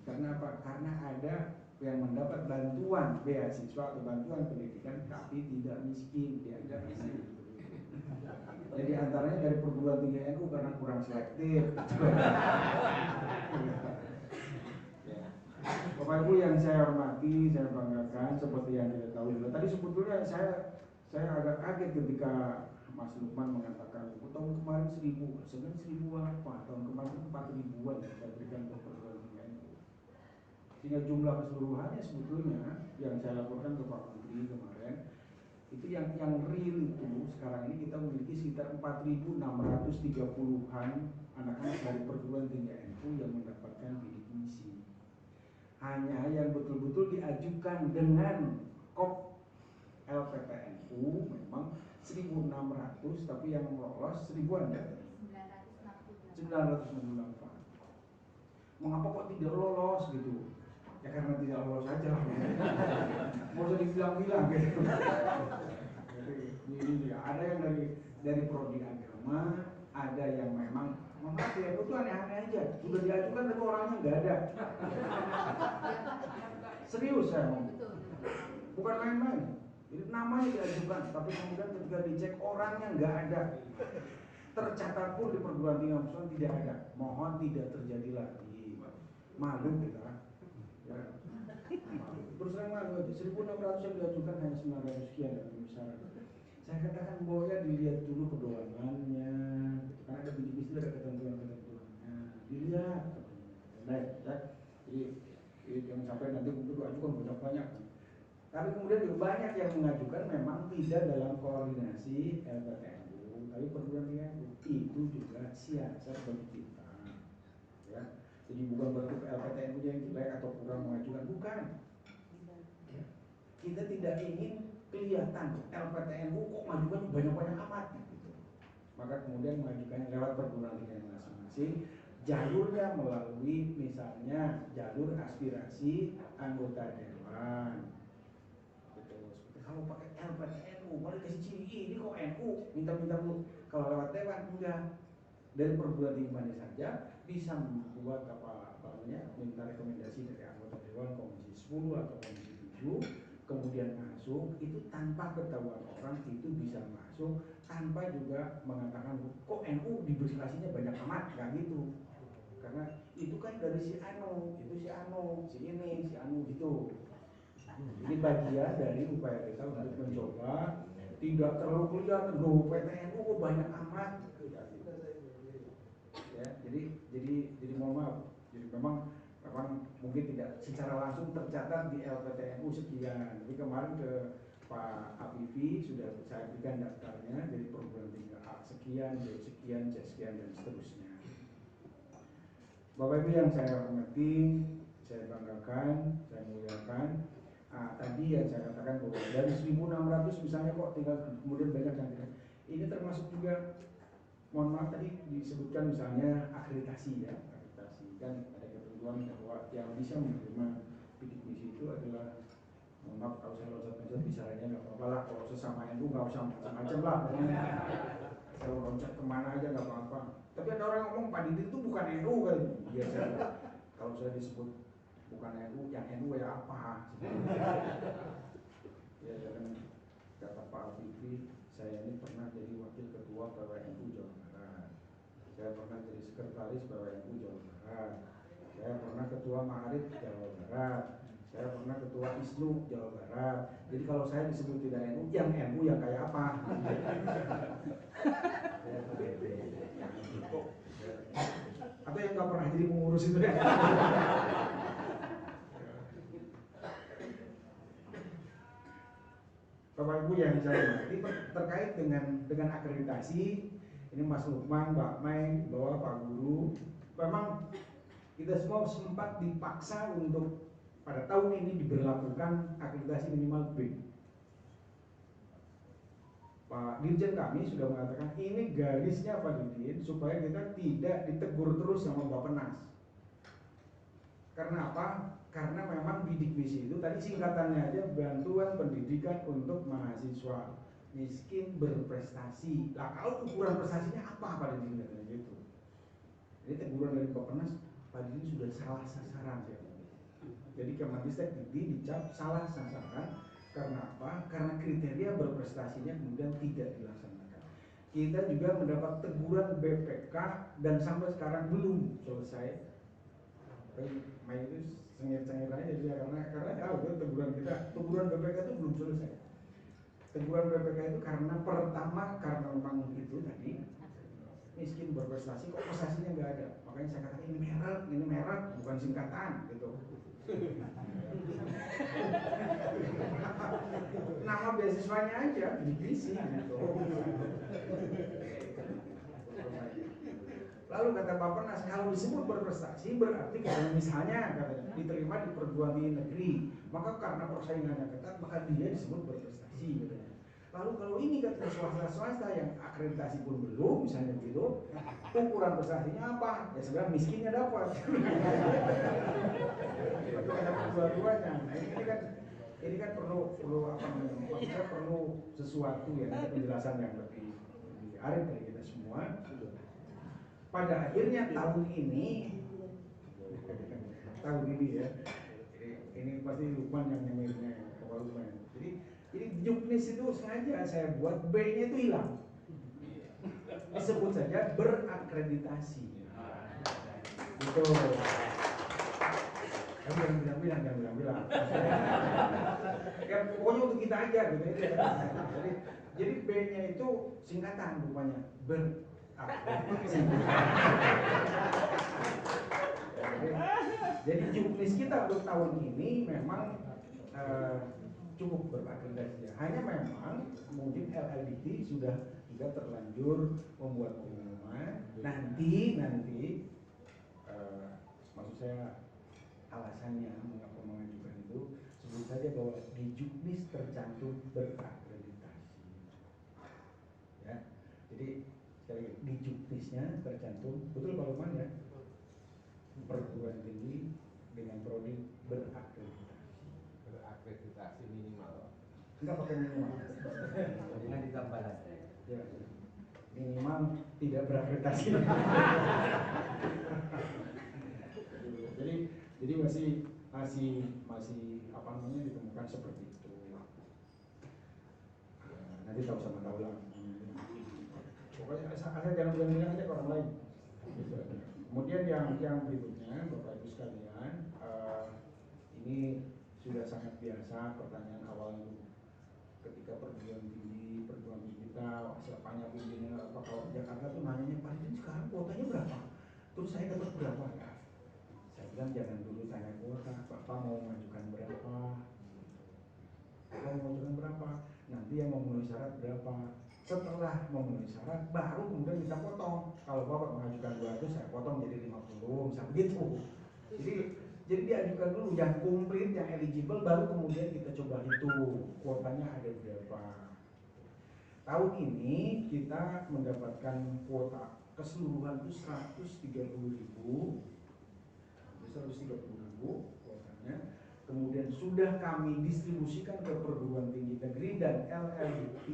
karena apa? Karena ada yang mendapat bantuan beasiswa atau bantuan pendidikan tapi tidak miskin, dianggap miskin. Jadi antaranya dari perguruan tinggi NU karena kurang selektif. Ya. Bapak Ibu yang saya hormati, saya banggakan seperti yang kita tahu juga. Tadi sebetulnya saya agak kaget ketika Mas Lukman mengatakan tahun kemarin 1000, sebenarnya 1000 apa? Tahun kemarin 4000-an yang saya berikan untuk perguruan tinggi NU. Sehingga jumlah keseluruhannya sebetulnya yang saya laporkan ke Pak Menteri kemarin itu yang real itu sekarang ini kita memiliki sekitar 4.630-an anak-anak dari perguruan tinggi NU yang mendapatkan bidik misi. Hanya yang betul-betul diajukan dengan KOP LPTNU memang 1.600, tapi yang lolos 1000-an ya? 968. Mengapa kok tidak lolos gitu? Ya karena tidak lolos saja. Mau usah dibilang-bilang gitu. Jadi ada yang dari prodi agama, ada yang memang maaf ya, itu aneh-aneh aja. Sudah diajukan tapi orangnya nggak ada. Serius saya ngomong. Bukan main-main. Jadi namanya diajukan, tapi kemudian ketika dicek orangnya nggak ada. Tercatat pun di perguruan tinggi nasional tidak ada. Mohon tidak terjadi lagi. Malu kita. Ya. Terus terang malu aja. 1.600 yang diajukan hanya 900 sekian dan syarat. Saya katakan bahwa ya dilihat dulu pedomanannya, karena ada bidik misi, ada ketentuan-ketentuannya. Dilihat. Baik, ya. Jadi jangan sampai nanti untuk ajukan banyak. Tapi kemudian juga banyak yang mengajukan memang tidak dalam koordinasi LPTNU, tapi perguruan tinggi NU. Itu juga siasat bagi kita. Ya. Jadi bukan berarti LPTNU yang jelek atau kurang mengajukan, bukan. Ya. Kita tidak ingin kelihatan LPTNU kok majukan banyak-banyak amat gitu. Maka kemudian mengajukannya lewat perguruan tinggi masing-masing. Jalurnya melalui misalnya jalur aspirasi anggota dewan. Kalau pakai LPTNU, boleh kasih ciri ini kok NU, minta-minta dulu. Kalau lewat dewan enggak. Dari perguruan tinggi mana saja bisa membuat apa namanya, minta rekomendasi dari anggota dewan komisi 10 atau komisi 7, kemudian masuk itu tanpa ketahuan orang, itu bisa masuk tanpa juga mengatakan kok NU diberikan banyak amat, enggak gitu. Karena itu kan dari si Anu, itu si Anu, si ini, si Anu gitu. Ini bagian dari upaya kita untuk mencoba tidak terlalu kelihatan loh PTNU kok banyak amat. Ya, jadi mohon maaf. Jadi memang mungkin tidak secara langsung tercatat di LPTNU sekian. Tapi kemarin ke Pak Afifi sudah saya berikan daftarnya dari perguruan tinggi A sekian, B sekian, C sekian dan seterusnya. Bapak Ibu yang saya hormati, saya banggakan, saya muliakan. Tadi yang saya katakan bahwa dari 1.600 misalnya kok tinggal kemudian banyak yang tidak. Ini termasuk juga, mohon maaf tadi disebutkan misalnya akreditasi ya, akreditasi kan ada ketentuan bahwa yang bisa menerima bidik misi itu adalah, mohon maaf kalau saya loncat-loncat bicaranya nggak apa-apa lah, kalau sesama NU nggak usah macam-macam lah. Kalau loncat kemana aja nggak apa-apa. Tapi ada orang ngomong Pak Didi itu bukan NU kan? Iya saya. Kalau saya disebut bukan NU, yang NU ya apa? Ya kan kata Pak Afifi, saya ini pernah jadi wakil ketua PWNU Jawa Barat. Saya pernah jadi sekretaris PWNU Jawa Barat. Saya pernah ketua Ma'arif Jawa Barat. Saya pernah ketua ISNU Jawa Barat. Jadi kalau saya disebut tidak NU yang kayak apa? Atau yang nggak pernah jadi pengurus itu ya? Bapak Ibu yang saya hormati, terkait dengan akreditasi, ini Mas Lukman, Mbak Mai, bahwa Pak Guru, memang kita semua sempat dipaksa untuk pada tahun ini diberlakukan akreditasi minimal B. Pak Dirjen kami sudah mengatakan ini garisnya Pak Dirjen supaya kita tidak ditegur terus sama Bappenas. Karena apa? Karena memang bidik misi itu tadi singkatannya aja bantuan pendidikan untuk mahasiswa miskin berprestasi. Lah kalau ukuran prestasinya apa Pak Dirjen katanya gitu. Jadi teguran dari Bappenas, Pak Dirjen sudah salah sasaran ya. Jadi Kemendikbud dicap salah sasaran. Karena apa? Karena kriteria berprestasinya kemudian tidak dilaksanakan. kita juga mendapat teguran BPK dan sampai sekarang belum selesai. Main itu cengir-cengir aja dia karena tahu kan teguran BPK itu belum selesai. Teguran BPK itu karena pertama karena memang itu tadi miskin berprestasi, kok prestasinya nggak ada. Makanya saya katakan ini merek bukan singkatan gitu. Nama beasiswanya aja divisi gitu. Lalu kata Bappenas, kalau disebut berprestasi berarti kalau misalnya katanya diterima di perguruan tinggi negeri, maka karena persaingannya ketat maka dia disebut berprestasi katanya. Lalu kalau ini kata swasta yang akreditasi pun belum, misalnya begitu, ukuran prestasinya apa? Ya sebenarnya miskinnya dapat. Itu ada dua-duanya. Nah, ini kan perlu apa namanya? Maksudnya perlu sesuatu ya, penjelasan yang lebih arif dari kita semua. Pada akhirnya tahun ini ya, ini pasti Lukman yang nyemirnya Bapak Lukman. Jadi juknis itu sengaja saya buat B-nya itu hilang. Disebut saja berakreditasi. Itu. Jangan bilang. Ya pokoknya untuk kita aja gitu ya. Jadi B-nya itu singkatan rupanya berakreditasi. Jadi juknis kita untuk tahun ini memang cukup berakreditasi. Hanya memang mungkin LLDT sudah juga terlanjur membuat pengumuman. Nanti maksud saya alasannya mengapa mengajukan itu sebut saja bahwa di juknis tercantum berakreditasi. Ya, jadi sekali lagi, di juknisnya tercantum betul Pak Lukman ya, perguruan tinggi dengan prodi berakreditasi minimal. Enggak pakai minimal. Dengan ditambah lagi. Ya. Minimal tidak berakreditasi. Jadi masih apa namanya ditemukan seperti itu. Ya, nanti tahu lah. Pokoknya asal jangan bilang aja ke orang lain. Kemudian yang berikutnya Bapak Ibu sekalian, ini sudah sangat biasa pertanyaan awalnya ketika perguruan tinggi kita siapanya pimpinnya apa, kalau Jakarta tuh nanyanya Pak ini sekarang kuotanya berapa? Terus saya dapat berapa ya? Saya bilang jangan dulu tanya kuota, Bapak mau mengajukan berapa? Bapak mau mengajukan berapa? Nanti yang memenuhi syarat berapa? Setelah memenuhi syarat baru kemudian kita potong. Kalau Bapak mengajukan 200 saya potong jadi 50, misalnya begitu. Jadi diajukan dulu yang komplit, yang eligible, baru kemudian kita coba hitung kuotanya ada berapa. Tahun ini kita mendapatkan kuota keseluruhan itu 130.000 kuotanya. Kemudian sudah kami distribusikan ke perguruan tinggi negeri dan LLDT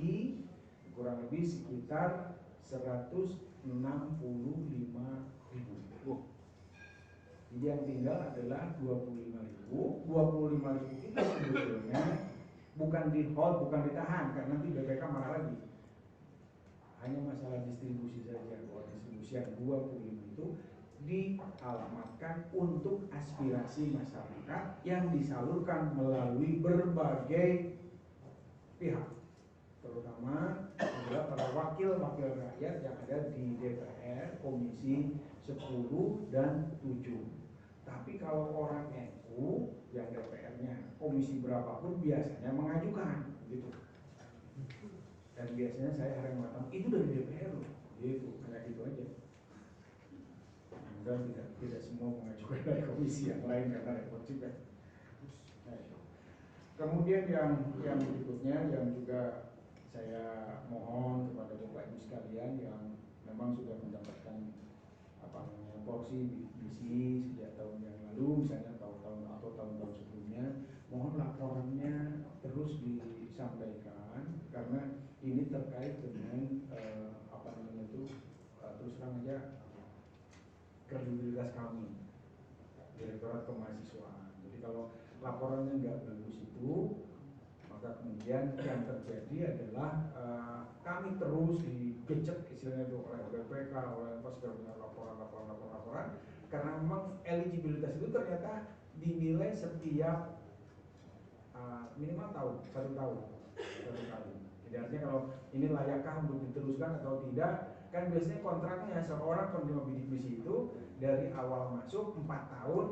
kurang lebih sekitar 165.000. Jadi yang tinggal adalah 25.000. 25.000 itu sebetulnya bukan di hold, bukan ditahan karena nanti BPK marah lagi. Hanya masalah distribusi saja. Bahwa distribusi yang 25 itu dialamatkan untuk aspirasi masyarakat yang disalurkan melalui berbagai pihak, terutama adalah para wakil-wakil rakyat yang ada di DPR, Komisi 10 dan 7. Tapi kalau orang NU yang DPR-nya komisi berapapun biasanya mengajukan gitu. Dan biasanya saya harus mengatakan itu dari DPR loh, gitu, hanya gitu aja. Dan tidak semua mengajukan dari komisi yang lain karena repot juga. Kemudian yang berikutnya yang juga saya mohon kepada Bapak Ibu sekalian yang memang sudah mendapatkan porsi misi sejak tahun yang lalu, misalnya tahun-tahun sebelumnya, mohon laporannya terus disampaikan karena ini terkait dengan terus terang aja kredibilitas kami Direktorat Kemahasiswaan. Jadi kalau laporannya nggak bagus itu, Maka kemudian yang terjadi adalah kami terus digecek istilahnya itu oleh BPK, oleh segala laporan, karena memang eligibilitas itu ternyata dinilai setiap minimal satu tahun. Jadi artinya kalau ini layakkah untuk diteruskan atau tidak, kan biasanya kontraknya seorang penerima bidik misi itu dari awal masuk 4 tahun,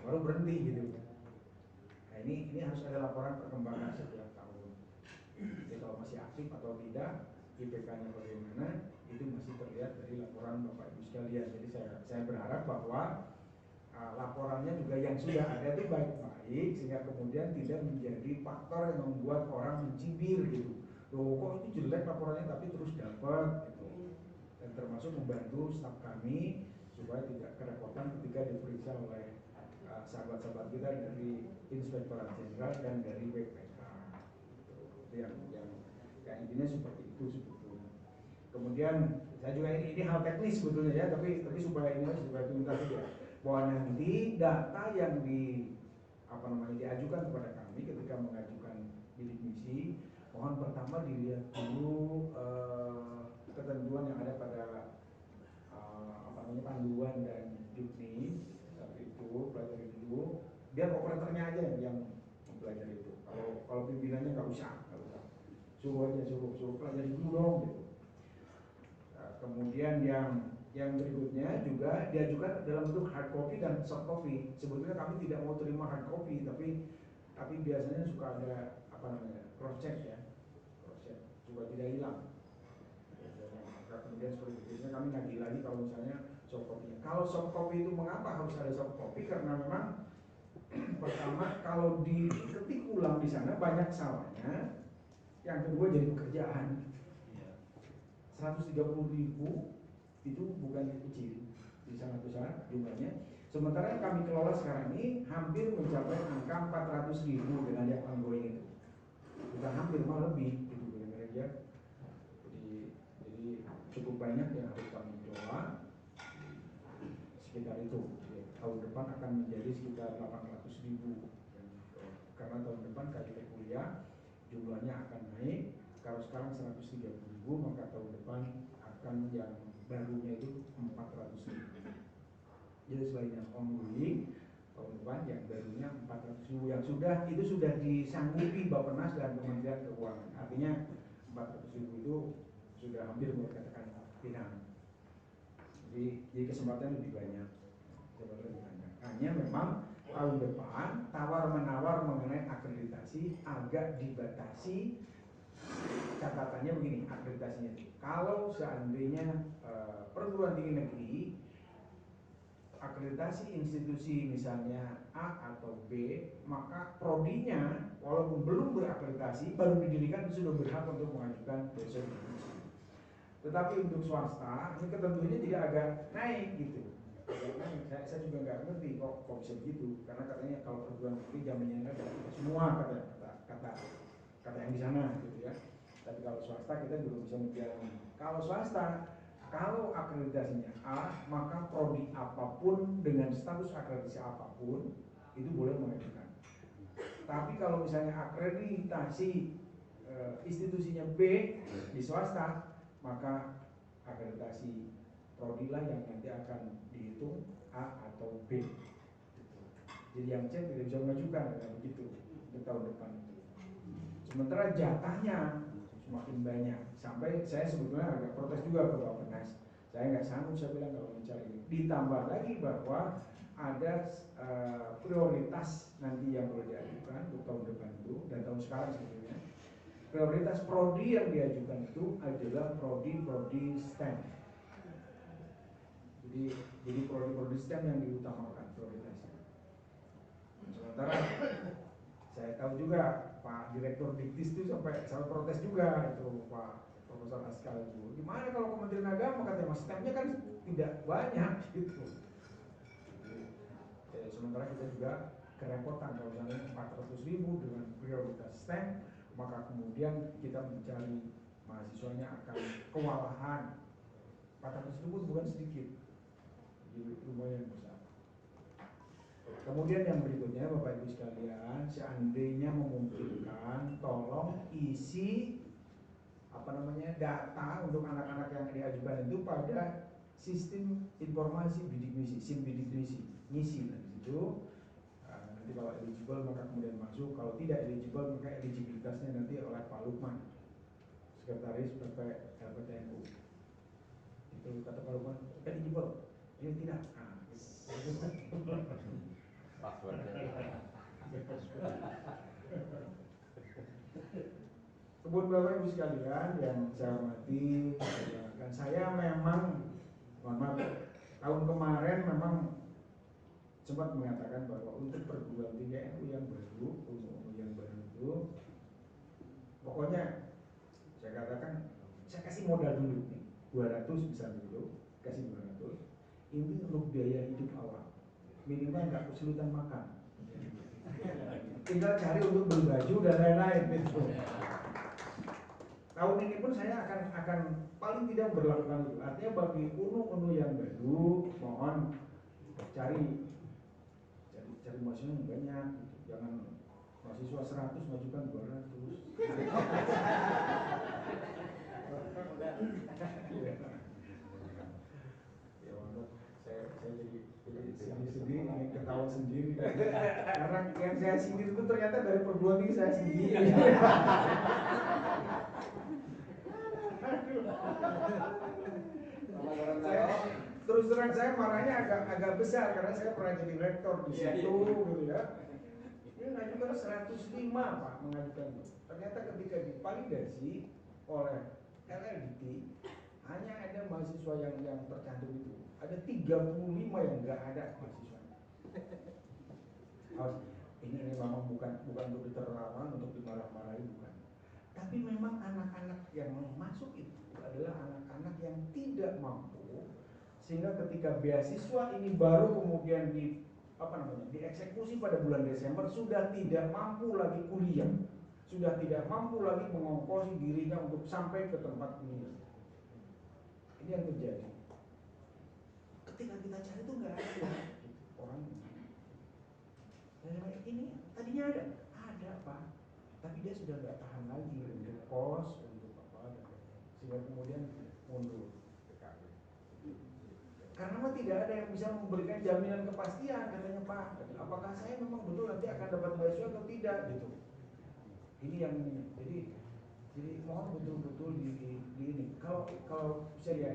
baru berhenti gitu. Nah ini harus ada laporan perkembangan setiap tahun. Jadi kalau masih aktif atau tidak, IPK-nya bagaimana, itu masih terlihat dari laporan Bapak Ibu sekalian. Jadi saya berharap bahwa laporannya juga yang sudah ada itu baik-baik, sehingga kemudian tidak menjadi faktor yang membuat orang mencibir gitu. Loh kok itu jelek laporannya tapi terus dapat gitu. Dan termasuk membantu staf kami supaya tidak kerepotan ketika diperiksa oleh sahabat-sahabat kita dari Inspektorat Jenderal dan dari BPK. Itu yang intinya seperti itu sebetulnya. Kemudian saya juga ini hal teknis sebetulnya ya, tapi supaya tuntas ya, bahwa nanti data yang diajukan kepada kami ketika mengajukan bidik misi, mohon pertama dilihat dulu ketentuan yang ada pada panduan dan juknis, tapi itu pelajari dulu, biar operatornya aja yang mempelajari itu. Kalau pimpinannya nggak usah, suruh pelajari dulu dong gitu. Kemudian yang berikutnya juga diajukan dalam bentuk hard copy dan soft copy. Sebetulnya kami tidak mau terima hard copy, tapi biasanya suka ada cross check ya, supaya tidak hilang. Kemudian seperti biasanya kami nagih lagi kalau misalnya soft copy. Kalau soft copy itu mengapa harus ada soft copy? Karena memang pertama kalau diketik ulang di sana banyak salahnya. Yang kedua jadi pekerjaan. 130.000 itu bukan kecil, sangat besar jumlahnya. Sementara yang kami kelola sekarang ini hampir mencapai angka 400.000 dengan yang ongoing itu. Bukan hampir, malah lebih gitu kira-kira. Jadi cukup banyak yang harus kami kelola. Sekitar itu. Tahun depan akan menjadi sekitar 800.000. Karena tahun depan KIP kuliah jumlahnya akan naik. Kalau sekarang 130.000, maka tahun depan akan yang barunya itu 400.000. Jadi selain yang ongoing, tahun depan yang barunya 400.000 yang sudah disanggupi Bappenas dan Kementerian Keuangan. Artinya 400.000 itu sudah hampir dikatakan final. Jadi kesempatan lebih banyak. Hanya memang tahun depan tawar-menawar mengenai akreditasi agak dibatasi. Catatannya begini, akreditasinya kalau seandainya perguruan tinggi negeri akreditasi institusi misalnya A atau B, maka prodinya walaupun belum berakreditasi baru didirikan sudah berhak untuk mengajukan dosen. Tetapi untuk swasta ini ketentuannya tidak agak naik gitu. Saya juga nggak ngerti kok bisa begitu, karena katanya kalau perguruan tinggi jaminannya ada semua kata yang di sana gitu ya. Tapi kalau swasta kita juga bisa menjalani. Kalau swasta, kalau akreditasinya A, maka prodi apapun dengan status akreditasi apapun itu boleh mengajukan. Tapi kalau misalnya akreditasi institusinya B di swasta, maka akreditasi prodi lah yang nanti akan dihitung A atau B. Jadi yang C tidak bisa mengajukan dengan begitu untuk tahun depan itu. Sementara jatahnya semakin banyak, sampai saya sebetulnya agak protes juga ke Bappenas. Saya nggak sanggup, saya bilang kalau mencari ini. Ditambah lagi bahwa ada prioritas nanti yang boleh diajukan untuk tahun depan itu dan tahun sekarang sebetulnya. Prioritas prodi yang diajukan itu adalah prodi STEM. Jadi prodi STEM yang diutamakan prioritasnya. Sementara saya tahu juga Pak Direktur Diktis itu sampai protes juga itu Pak Profesor Askal itu. Gimana kalau Kementerian Agama katanya STEM-nya kan tidak banyak gitu. Sementara kita juga kerepotan kalau misalnya 400.000 dengan prioritas STEM, maka kemudian kita mencari mahasiswanya akan kewalahan. 400.000 bukan sedikit, jadi lumayan besar. Kemudian yang berikutnya Bapak Ibu sekalian, seandainya memungkinkan isi data untuk anak-anak yang diajukan itu pada sistem informasi bidik misi, SIM bidik misi, ngisi di situ. Nanti kalau eligible maka kemudian masuk, kalau tidak eligible maka eligibilitasnya nanti oleh Pak Lukman, Sekretaris PPTNU. Itu kata Pak Lukman, eligible, ini tidak. Kebun Bapak Ibu sekalian yang saya hormati, dan saya memang, mohon maaf, tahun kemarin memang sempat mengatakan bahwa untuk perguruan tinggi NU yang baru, yang baru itu, pokoknya saya katakan, saya kasih modal dulu nih, 200 bisa dulu, kasih 200, ini untuk biaya hidup awal, minimal nggak kesulitan makan, tinggal cari untuk beli baju dan lain-lain gitu. Tahun ini pun saya akan paling tidak berlakukan itu. Artinya bagi unu yang baru, mohon cari mahasiswa yang banyak, gitu. Jangan mahasiswa 100 majukan 200. Ya Allah, saya jadi sedih, ketawa sendiri. Karena yang saya sindir itu ternyata dari perguruan tinggi saya sendiri. Terus terang saya marahnya agak besar karena saya pernah jadi rektor di situ gitu ya. Ini mengajukan 105 Pak mengajukan. Ternyata ketika divalidasi oleh LLDT hanya ada mahasiswa yang tercantum itu. Ada 35 yang nggak ada mahasiswa. Ini memang bukan untuk ditertawakan, untuk dimarah-marahi bukan. Tapi memang anak-anak yang masuk itu adalah anak-anak yang tidak mampu, sehingga ketika beasiswa ini baru kemudian dieksekusi pada bulan Desember, sudah tidak mampu lagi kuliah, sudah tidak mampu lagi mengongkosi dirinya untuk sampai ke tempat kuliah. Ini yang terjadi. Ketika kita cari itu nggak ada orang. Ini tadinya ada Pak. Tapi dia sudah nggak tahan lagi untuk kos, untuk apa, sehingga kemudian mundur ke KW. Karena tidak ada yang bisa memberikan jaminan kepastian, katanya Pak. Apakah saya memang betul nanti akan dapat beasiswa atau tidak gitu. Ini yang ini. Jadi mohon betul-betul di ini. Kalau bisa ya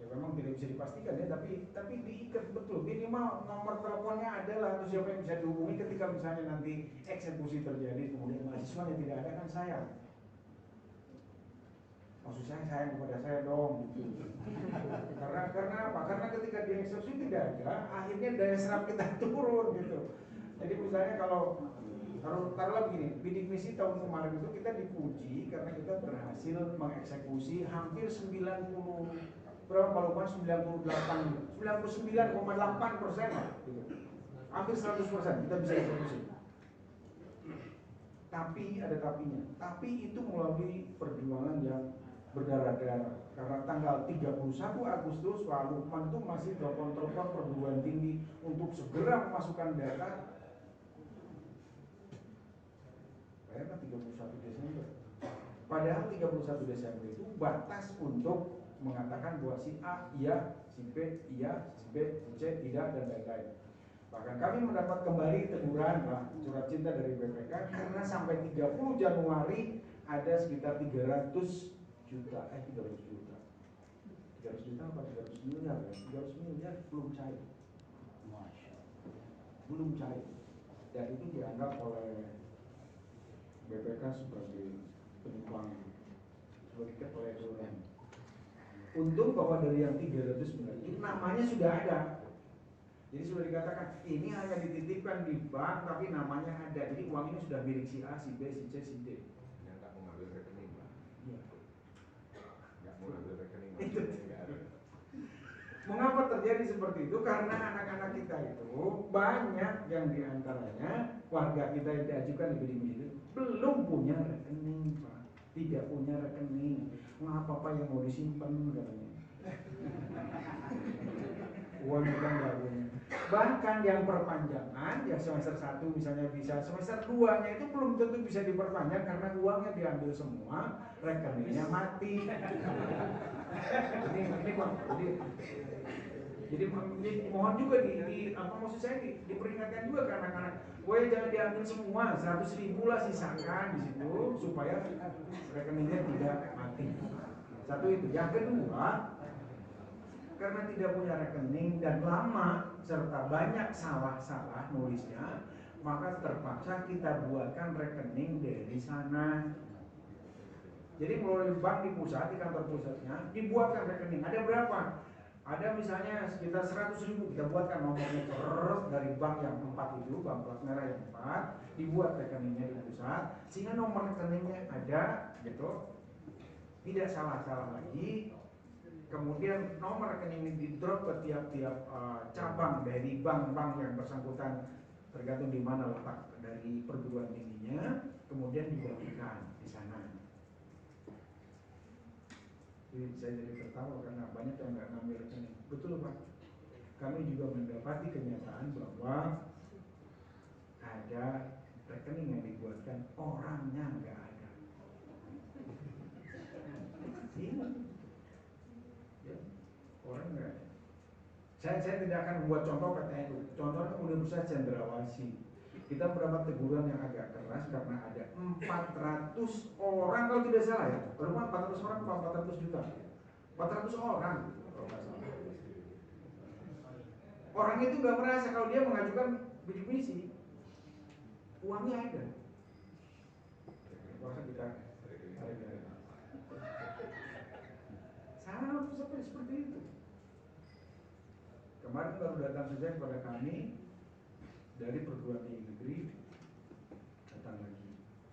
memang tidak bisa dipastikan ya, tapi diikat betul. Minimal nomor teleponnya adalah, atau siapa yang bisa dihubungi ketika misalnya nanti eksekusi terjadi kemudian mahasiswanya tidak ada, kan sayang. Maksud saya sayang kepada saya dong gitu. Karena apa? Karena ketika dieksekusi tidak ada, akhirnya daya serap kita turun gitu. Jadi misalnya kalau taruhlah begini, bidik misi tahun kemarin itu kita dipuji karena kita berhasil mengeksekusi hampir 99,8% gitu. Hampir 100% kita bisa eksekusi. Tapi ada tapinya. Tapi itu melalui perjuangan yang berdarah-darah. Karena tanggal 31 Agustus Pak Lukman itu masih telepon-telepon perguruan tinggi untuk segera memasukkan data. Bayangkan 31 Desember. Padahal 31 Desember itu batas untuk mengatakan bahwa si A iya, si B iya, si B, si C tidak, dan lain-lain. Bahkan kami mendapat kembali teguran Pak, surat cinta dari BPK karena sampai 30 Januari ada sekitar 300 juta apa 300 miliar ya? 300 miliar belum cair. Masya Allah. Belum cair. Dan itu dianggap oleh BPK sebagai penyumbang, sebagai kepeledoran. Untung bahwa dari yang 300 miliar itu namanya sudah ada. Jadi sudah dikatakan ini hanya dititipkan di bank tapi namanya ada. Jadi uang ini sudah milik si A, si B, si C, si D. Yang tak mengambil rekening Pak. Iya. Nggak mengambil rekening. Itu. Mengapa terjadi seperti itu? Karena anak-anak kita itu banyak yang diantaranya warga kita yang diajukan di bidik misi belum punya rekening Pak. Tidak punya rekening. Mengapa Pak yang mau disimpan katanya? Uang kita nggak punya. Bahkan yang perpanjangan, yang semester 1 misalnya bisa, semester 2-nya itu belum tentu bisa diperpanjang karena uangnya diambil semua, rekeningnya mati. Ini Bang, jadi mohon juga maksud saya diperingatkan juga ke anak-anak, jangan diambil semua, 100.000 lah sisakan di situ supaya rekeningnya tidak mati. Satu itu. Yang kedua, karena tidak punya rekening dan lama serta banyak salah-salah nulisnya, maka terpaksa kita buatkan rekening dari sana. Jadi melalui bank di pusat, di kantor pusatnya dibuatkan rekening. Ada berapa? Ada misalnya sekitar 100.000, kita buatkan nomornya dari bank yang 4 itu, bank plat merah yang 4, dibuat rekeningnya di pusat, sehingga nomor rekeningnya ada, gitu, tidak salah-salah lagi. Kemudian nomor rekening ini di-drop ke tiap-tiap cabang dari bank-bank yang bersangkutan, tergantung di mana letak dari perguruan tingginya, kemudian dibagikan di sana. Jadi saya jadi tertawa karena banyak yang nggak ngambil rekening. Betul Pak, kami juga mendapati kenyataan bahwa ada rekening yang dibuatkan, orangnya nggak ada. Ini orang enggak. Saya tidak akan membuat contoh PTNU. Contohnya Universitas Cendrawasih. Kita mendapat teguran yang agak keras karena ada 400 orang kalau tidak salah ya. Berapa 400 orang atau 400 juta? 400 orang. Orang itu nggak merasa kalau dia mengajukan bidik misi, uangnya ada. Maka kita sama seperti itu. Kemarin baru datang saja kepada kami dari perguruan tinggi negeri, datang lagi.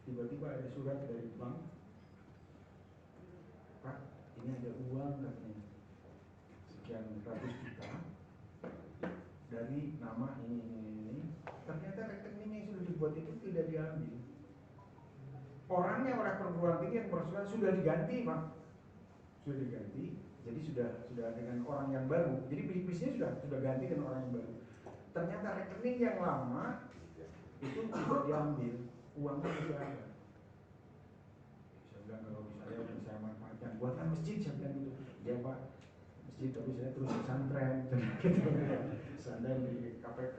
Tiba-tiba ada surat dari bank, Pak, ini ada uang katanya sekian ratus juta dari nama ini. Ternyata rekening yang sudah dibuat itu tidak diambil. Orangnya oleh perguruan tinggi yang bersangkutan sudah diganti, Pak. Sudah diganti. Jadi sudah dengan orang yang baru. Jadi bisnisnya sudah ganti dengan orang yang baru. Ternyata rekening yang lama itu tidak diambil, uangnya masih ada. Saya bilang kalau saya manfaatkan buatkan masjid, saya bilang gitu. Ya Pak, masjid tapi saya terus pesantren, pesantren di KPK.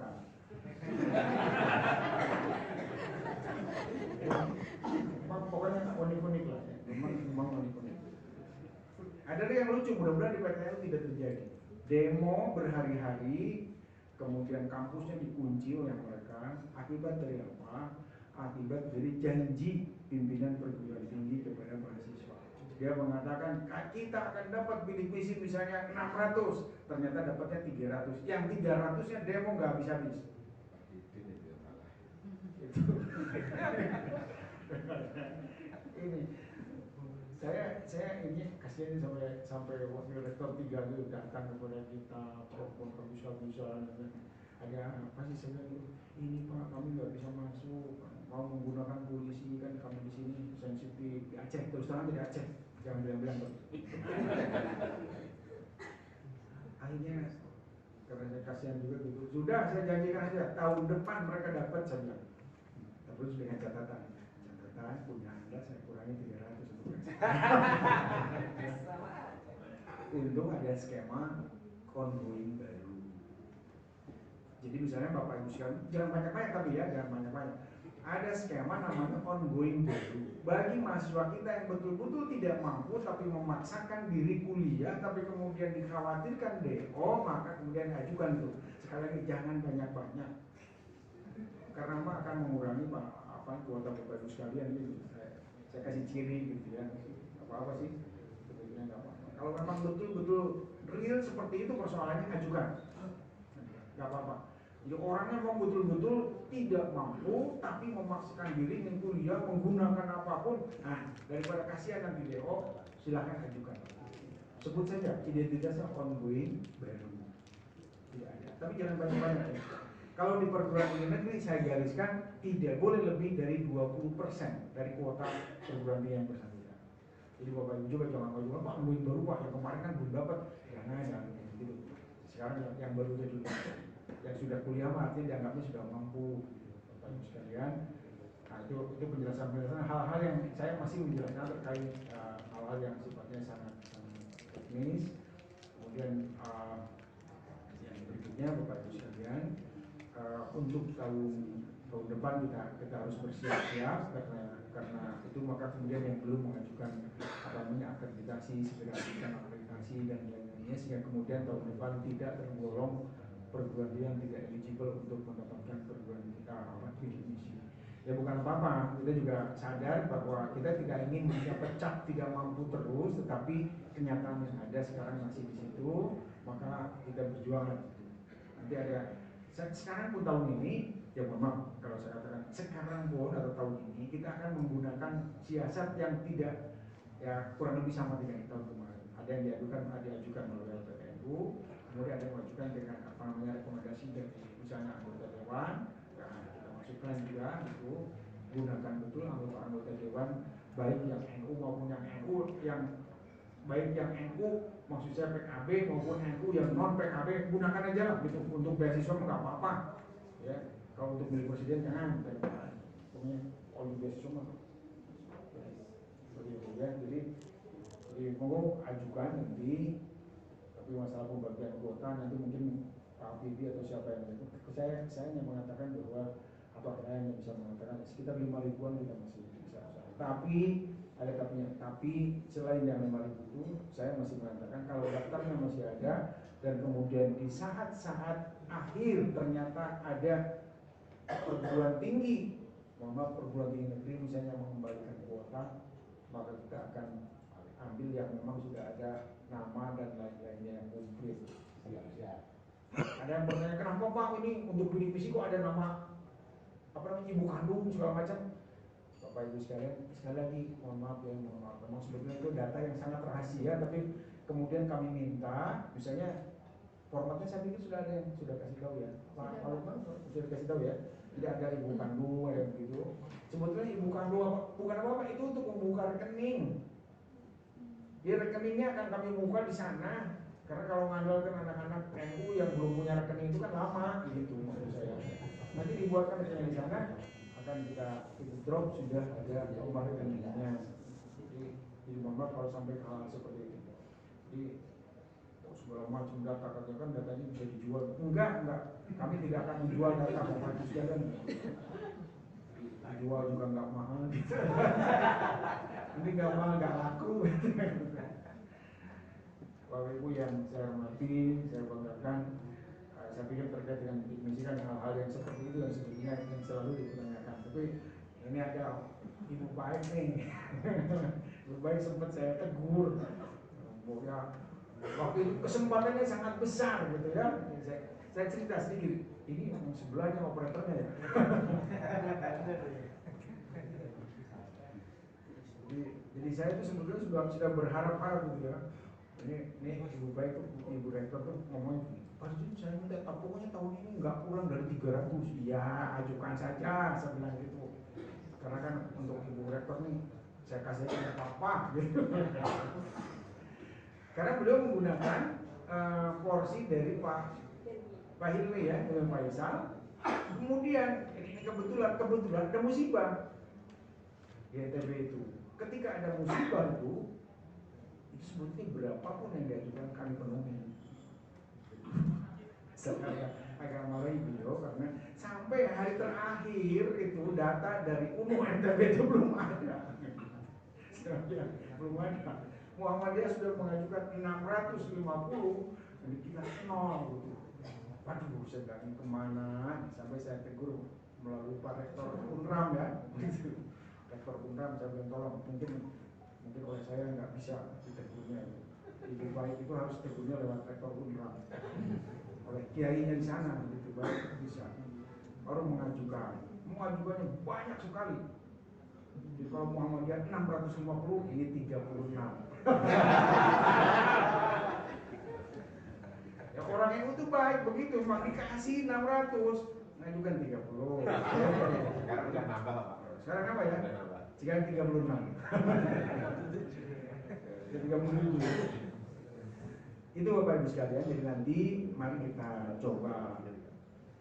Pokoknya unik-unik lah, memang unik-unik. Ada yang lucu, mudah-mudahan di PTN tidak terjadi. Demo berhari-hari, kemudian kampusnya dikunci oleh mereka. Akibat dari apa? Akibat dari janji pimpinan perguruan tinggi kepada mahasiswa. Dia mengatakan, kita akan dapat bidik misi misalnya 600, ternyata dapatnya 300. Yang 300-nya demo nggak habis-habis. Itu. Ini. Saya ini kasihan sampai wakil rektor 3 itu datang kepada kita, telepon bisa ada apa sih sebenarnya, ini Pak kami nggak bisa masuk, mau menggunakan polisi kan kami di sini sensitif di Aceh, terus terang di Aceh, jangan bilang-bilang akhirnya karena saya kasihan juga gitu, sudah saya janjikan aja tahun depan mereka dapat saja, terus dengan catatan punya Anda saya kurangi 300. Untung ada skema ongoing baru. Jadi misalnya Bapak Ibu sekalian, jangan banyak-banyak tapi ya, jangan banyak-banyak. Ada skema namanya ongoing baru. Bagi mahasiswa kita yang betul-betul tidak mampu tapi memaksakan diri kuliah tapi kemudian dikhawatirkan DO, maka kemudian ajukan tuh. Sekali lagi jangan banyak-banyak. Karena akan mengurangi kuota Bapak Ibu sekalian gitu. Saya kasih ciri gitu ya, apa-apa sih sebetulnya nggak apa-apa. Kalau memang betul-betul real seperti itu persoalannya, ajukan, nggak apa-apa. Jadi orangnya memang betul-betul tidak mampu tapi memaksakan diri ingin kuliah menggunakan apapun, nah daripada kasihan nanti DO, silahkan ajukan. Sebut saja identitasnya ongoing baru, tidak ada. Tapi jangan banyak-banyak ya. Kalau di perguruan tinggi negeri saya gariskan tidak boleh lebih dari 20% dari kuota perguruan tinggi yang bersangkutan. Jadi Bapak Ibu juga jangan ngajukan Pak nungguin baru Pak, yang kemarin kan belum dapat. Jangan gitu. Sekarang yang baru saja dulu. yang sudah kuliah mah artinya dianggapnya sudah mampu, Bapak Ibu sekalian. Nah itu penjelasan hal-hal yang saya masih menjelaskan terkait hal-hal yang sifatnya sangat teknis. Kemudian yang berikutnya Bapak Ibu sekalian, untuk tahun depan kita harus bersiap-siap karena itu, maka kemudian yang belum mengajukan akreditasi segera ajukan akreditasi dan lain-lainnya, sehingga kemudian tahun depan tidak tergolong perguruan tinggi yang tidak eligible untuk mendapatkan perguruan tinggi misi. Ya bukan apa-apa, kita juga sadar bahwa kita tidak ingin pecah tidak mampu terus, tetapi kenyataan yang ada sekarang masih di situ, maka kita berjuang. Nanti ada sekarang pun tahun ini, ya mohon maaf kalau saya katakan sekarang pun atau tahun ini kita akan menggunakan siasat yang tidak, ya kurang lebih sama dengan tahun kemarin. Ada yang diajukan melalui LPTNU, kemudian ada yang mengajukan dengan rekomendasi dari misalnya anggota dewan. Nah, kita masukkan juga itu, gunakan betul anggota dewan baik yang NU maupun yang NU, baik yang NU maksud saya PKB maupun NU yang non PKB, gunakan aja lah gitu. Untuk beasiswa nggak apa-apa ya, kalau untuk milik presiden jangan, pokoknya kalau beasiswa mah ya. Jadi mau ajukan nanti, tapi masalah pembagian kuota nanti mungkin Pak Bibi atau siapa yang itu, saya hanya mengatakan bahwa saya hanya bisa mengatakan sekitar 5.000-an kita masih bisa usaha. Tapi ada tapi selain yang 5.000 itu, saya masih mengatakan kalau daftarnya masih ada dan kemudian di saat-saat akhir ternyata ada perguruan tinggi, perguruan tinggi negeri misalnya mengembalikan kuota, maka kita akan ambil yang memang sudah ada nama dan lain-lainnya yang komplit. Ada yang bertanya, kenapa Pak ini untuk bidik misi kok ada nama ibu kandung segala macam? Bapak Ibu sekalian, sekali lagi mohon maaf, memang sebetulnya itu data yang sangat rahasia, tapi kemudian kami minta, misalnya formatnya saya pikir sudah ada yang sudah kasih tahu ya, Pak Lukman sudah kasih tahu ya, tidak ada ibu kandung ada begitu. Sebetulnya ibu kandung bukan apa-apa, itu untuk membuka rekening. Di rekeningnya akan kami buka di sana, karena kalau mengandalkan anak-anak NU yang belum punya rekening itu kan lama, gitu maksud saya. Nanti dibuatkan rekening di sana, akan kita drop sudah ada nomor rekeningnya. Jadi mohon maaf kalau sampai hal seperti itu. Jadi segala macam data katanya kan datanya bisa dijual. Enggak. Kami tidak akan menjual data Bapak Ibu sekalian. Dijual juga enggak mahal. Ini enggak mahal, enggak laku. Bapak Ibu yang saya hormati, saya banggakan, saya pikir terkait dengan misi kan hal-hal yang seperti itu yang sebetulnya yang selalu dipertanyakan. Tapi ini ada ibu baik nih, ibu baik sempat saya tegur, bahwa waktu itu kesempatannya sangat besar gitu ya. Saya cerita sedikit, ini yang sebelahnya operatornya ya. Jadi saya itu sebetulnya sudah berharap-harap gitu ya. Ini ibu baik tuh, ibu rektor tuh ngomong, Pak saya minta pokoknya tahun ini nggak kurang dari 300. Ya ajukan saja, saya bilang gitu. Karena kan untuk ibu rektor nih saya kasih aja apa gitu. Karena beliau menggunakan porsi dari Pak Hilmi ya, dengan Pak Isal. Kemudian ini kebetulan ada musibah di NTB itu. Ketika ada musibah itu sebetulnya berapapun yang diajukan kami penuhi. Saya agak marahi beliau karena sampai hari terakhir itu data dari UNU NTB itu belum ada. Belum ada. Muhammadiyah sudah mengajukan 650, dan kita 0 gitu. Waduh, saya bilang kemana? Sampai saya tegur melalui Pak Rektor Unram ya. Rektor Unram saya bilang tolong, mungkin oleh saya nggak bisa ditegurnya. Lebih baik itu harus tegurnya lewat Rektor Unram. Oleh kiainya di sana begitu baik bisa. Baru mengajukannya banyak sekali. Jadi kalau Muhammadiyah 650, ini 36. Ya orang yang itu baik begitu, mak dikasih 600, ngajukan 30. Sekarang udah nambah Pak. Sekarang apa ya? Sekarang 36. 30.000. Itu Bapak Ibu sekalian, jadi nanti mari kita coba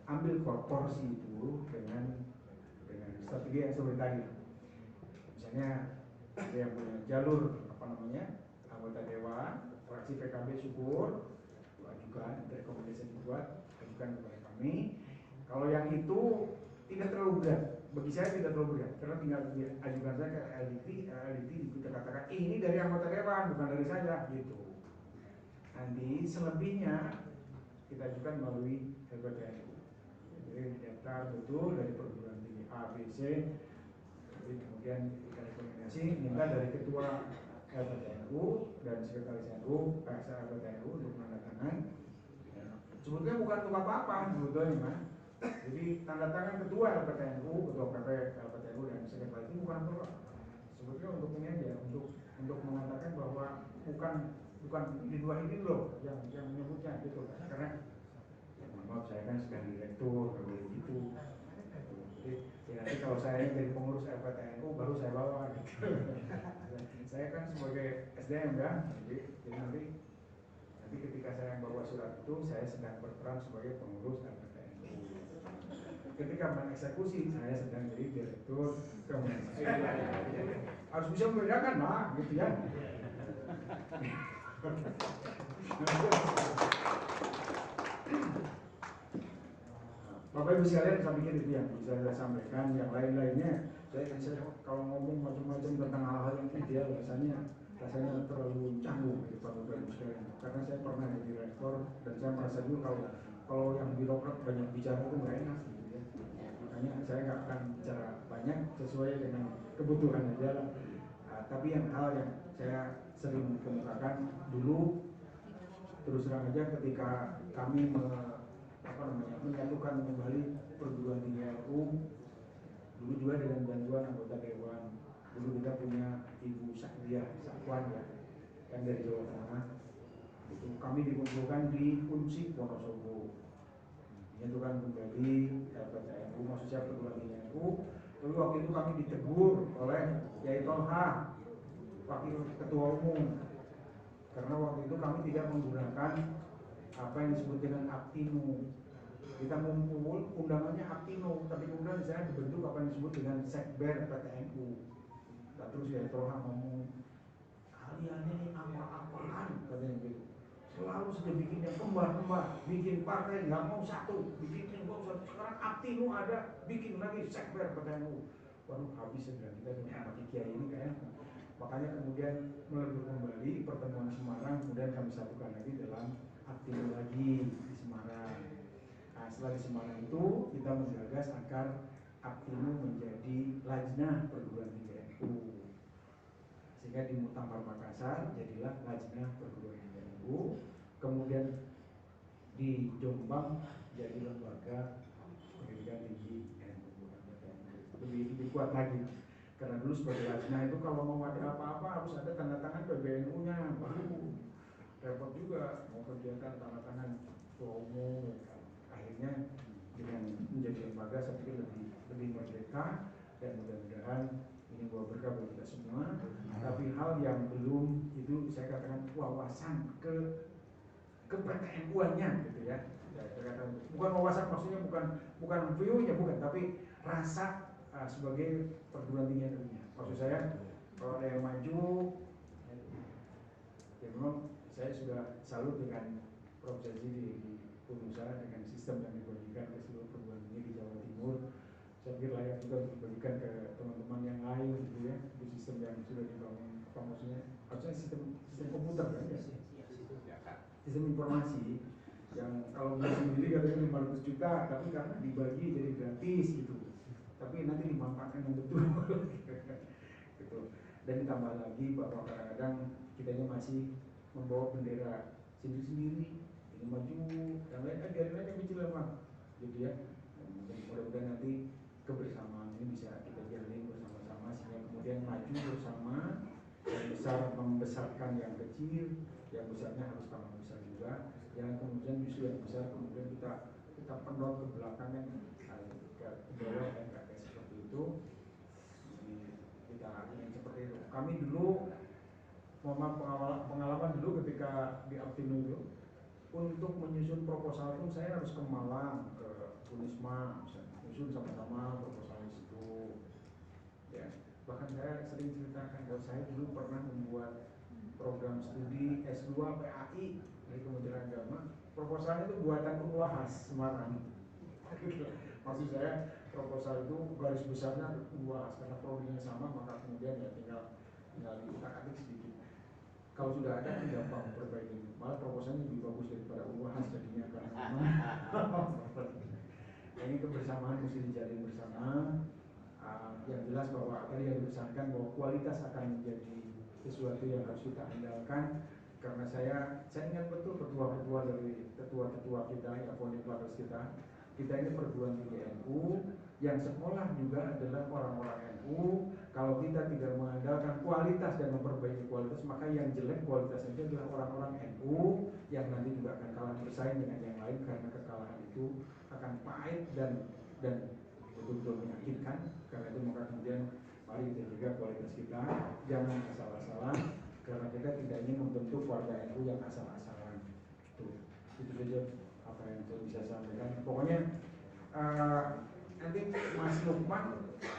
ambil porsi itu dengan strategi yang seperti tadi. Misalnya ada yang punya jalur anggota dewan, fraksi PKB syukur, ajukan rekomendasi dibuat, ajukan kepada kami. Kalau yang itu tidak terlalu berat, bagi saya tidak terlalu berat, karena tinggal ajukan saya ke LDT kita katakan ini dari anggota dewan, bukan dari saya, gitu. Nanti selebihnya kita ajukan melalui LPTNU. Jadi daftar betul dari perguruan tinggi A, B, C. Jadi kemudian kita rekomendasi minta dari ketua LPTNU dan sekretaris NU, LPTNU untuk menandatangan. Sebetulnya bukan untuk apa-apa sebetulnya, Mas. Jadi tanda tangan ketua LPTNU, ketua PP LPTNU dan sekretaris itu bukan untuk sebetulnya untuk ini aja, untuk mengatakan bahwa bukan di dua ini loh yang menyebutnya gitu, karena ya maaf saya kan sedang direktur kalau gitu. Jadi ya, nanti kalau saya jadi pengurus LPTNU baru saya bawa gitu. Saya kan sebagai SDM ya, jadi nanti ketika saya bawa surat itu saya sedang berperan sebagai pengurus LPTNU. Ketika mengeksekusi saya sedang jadi direktur komunikasi. Harus bisa membedakan lah, gitu ya. Bapak Ibu sekalian, saya pikir itu yang bisa saya sampaikan. Yang lain-lainnya, saya kalau ngomong macam-macam tentang hal-hal yang ideal, rasanya terlalu canggung gitu Bapak Ibu sekalian. Karena saya pernah jadi rektor dan saya merasa juga kalau yang birokrat banyak bicara itu nggak enak gitu ya. Makanya saya nggak akan bicara banyak sesuai dengan kebutuhan aja lah. Tapi yang hal yang saya sering kemukakan dulu, terus terang aja ketika kami menyatukan kembali perguruan tinggi NU, dulu juga dengan bantuan anggota dewan. Dulu kita punya Ibu Sakdiah Sakwan ya, yang dari Jawa Tengah. Itu kami dikumpulkan di Unsik Wonosobo, menyatukan kembali LPTNU, maksudnya perguruan tinggi NU. Lalu waktu itu kami ditegur oleh Yai Tolha, Wakil Ketua Umum, karena waktu itu kami tidak menggunakan apa yang disebut dengan Aptinu. Kita mengumpul undangannya Aptinu, tapi kemudian di sana dibentuk apa yang disebut dengan Sekber PTNU. Nah, terus ya Tolha ngomong, kalian ini apa-apaan katanya gitu. Selalu saja bikin yang kembar-kembar, bikin partai nggak mau satu, bikin yang nggak satu. Sekarang Aptinu ada, bikin lagi Sekber PTNU. Waduh, habis sudah kita dengan Pak Kiai ini kayaknya. Makanya kemudian melebur kembali pertemuan Semarang, kemudian kami satukan lagi dalam Aptinu lagi di Semarang. Nah, setelah di Semarang itu kita menggagas agar Aptinu menjadi Lajnah Perguruan Tinggi NU. Sehingga di Muktamar Makassar jadilah Lajnah Perguruan Tinggi NU. Kemudian di Jombang jadi lembaga pendidikan tinggi NU. Lebih kuat lagi. Karena dulu sebagai Lajnah itu kalau mau ada apa-apa harus ada tanda tangan PBNU-nya, baru repot juga mau kerjakan tanda tangan ketua umum. Akhirnya dengan menjadi lembaga saya pikir lebih merdeka dan mudah-mudahan ini buah berkah bagi kita semua. Tapi hal yang belum itu saya katakan wawasan ke PTNU-nya gitu ya. Bukan wawasan maksudnya bukan view-nya bukan, tapi rasa sebagai perguruan tinggi NU-nya. Maksud saya kalau ada yang maju, ya memang saya sudah salut dengan prosesi di pengusaha dengan sistem yang dibagikan ke seluruh perguruan tinggi di Jawa Timur. Saya pikir layak juga untuk dibagikan ke teman-teman yang lain gitu ya, di sistem yang sudah dibangun. Apa maksudnya? Harusnya sistem komputer kan ya? Sistem informasi yang kalau beli sendiri katanya 500 juta, tapi karena dibagi jadi gratis gitu. Tapi nanti dimanfaatkan yang betul gitu. Dan ditambah lagi bahwa kadang-kadang kitanya masih membawa bendera sendiri-sendiri, ini maju, yang lain biarin aja kecil lah gitu ya. Dan mudah-mudahan nanti kebersamaan ini bisa kita jalin bersama-sama sehingga kemudian maju bersama, yang besar membesarkan yang kecil, yang besarnya harus tambah besar juga, jangan kemudian justru yang besar kemudian kita pendot ke belakangnya ke bawah dan kayak seperti itu. Kita ingin seperti itu. Kami dulu pengalaman dulu ketika di Aptinu itu untuk menyusun proposal pun saya harus ke Malang, ke Unisma misalnya, usul sama-sama proposal itu. Ya, bahkan saya sering ceritakan bahwa saya dulu pernah membuat program studi S2 PAI dari Kementerian Agama. Proposalnya itu buatan UNWAHAS Semarang. Maksud saya proposal itu garis besarnya UNWAHAS karena prodinya sama, maka kemudian ya tinggal diutak-atik sedikit. Kalau sudah ada kan gampang perbaiki. Malah proposalnya lebih bagus daripada UNWAHAS jadinya karena ini kebersamaan mesti dijalin bersama. Yang jelas bahwa tadi yang dibesarkan bahwa kualitas akan menjadi sesuatu yang harus kita andalkan. Karena saya ingat betul ketua-ketua kita ya, founding fathers kita ini perguruan tinggi NU yang sekolah juga adalah orang-orang NU. Kalau kita tidak mengandalkan kualitas dan memperbaiki kualitas, maka yang jelek kualitasnya itu adalah orang-orang NU yang nanti juga akan kalah bersaing dengan yang lain, karena kekalahan itu akan pahit dan betul-betul menyakitkan. Karena itu maka kemudian mari kita jaga kualitas kita, jangan asal-asalan, karena kita tidak ingin membentuk warga NU yang asal-asalan. Itu saja apa yang saya bisa sampaikan. Pokoknya nanti Mas Lukman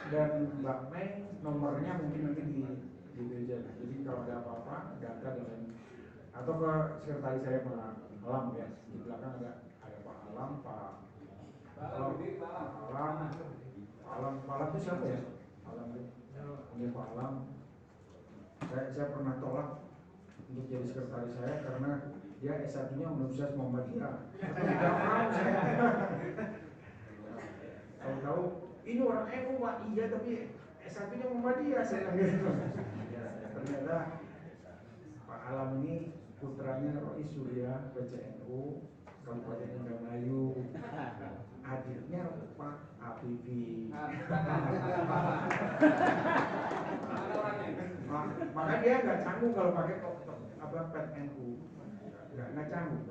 dan Mbak Mei nomornya mungkin nanti di meja. Jadi kalau ada apa-apa, data dan lain, atau ke sekretaris saya Pak Alam ya, di belakang ada Pak Alam, Pak Alam itu siapa ya? Alam itu, ini Pak Alam. Saya pernah tolak untuk jadi sekretaris saya karena dia S1-nya Universitas Muhammadiyah. Tidak mau saya. Tahu-tahu ini orang NU Pak, iya tapi S1-nya Muhammadiyah saya gitu. Ternyata Pak Alam ini putranya Rois Surya PCNU Kabupaten Indramayu. Adiknya Pak Habibie. Maka dia nggak canggung kalau pakai pet NU, nggak canggung.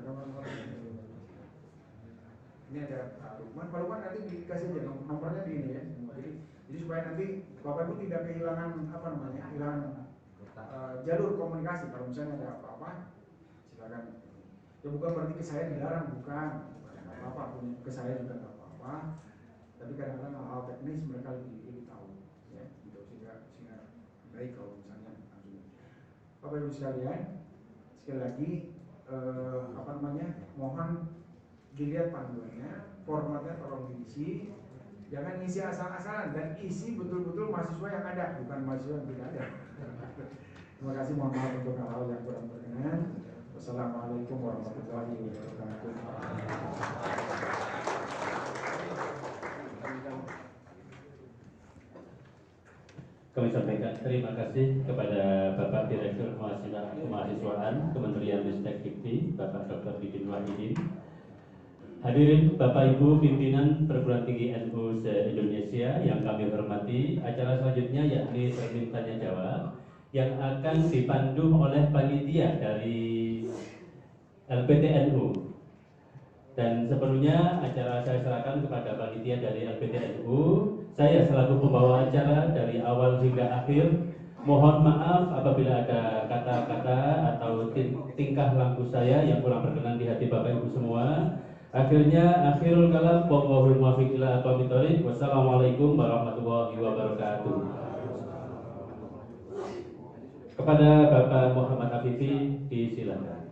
Ini ada Pak Lukman nanti dikasih aja nomornya di ini ya. Jadi supaya nanti Bapak Ibu tidak kehilangan kehilangan jalur komunikasi. Kalau misalnya ada apa-apa, silakan. Ya bukan berarti ke saya dilarang, bukan. Apa ke saya juga nggak apa-apa. Tapi kadang-kadang hal-hal teknis mereka lebih tahu, ya. Gitu sehingga baik kalau misalnya Bapak Ibu sekalian, sekali lagi mohon dilihat panduannya, formatnya tolong diisi, jangan isi asal-asalan dan isi betul-betul mahasiswa yang ada, bukan mahasiswa yang tidak ada. Terima kasih, mohon maaf untuk hal-hal yang kurang berkenan. Wassalamualaikum warahmatullahi wabarakatuh. Kami sampaikan terima kasih kepada Bapak Direktur Kemahasiswaan Kementerian Ristek Dikti, Bapak Dr. Didin Wahidin. Hadirin Bapak Ibu pimpinan Perguruan Tinggi NU se-Indonesia yang kami hormati, acara selanjutnya yakni sesi tanya jawab yang akan dipandu oleh panitia dari LPTNU. Dan sebelumnya acara saya serahkan kepada panitia dari LPTNU. Saya selaku pembawa acara dari awal hingga akhir, mohon maaf apabila ada kata-kata atau tingkah laku saya yang kurang berkenan di hati Bapak Ibu semua. Akhirnya akhirul kalam, wallahul muwaffiq ila aqwamit thoriq. Wassalamualaikum warahmatullahi wabarakatuh. Kepada Bapak Muhammad Afifi disilakan.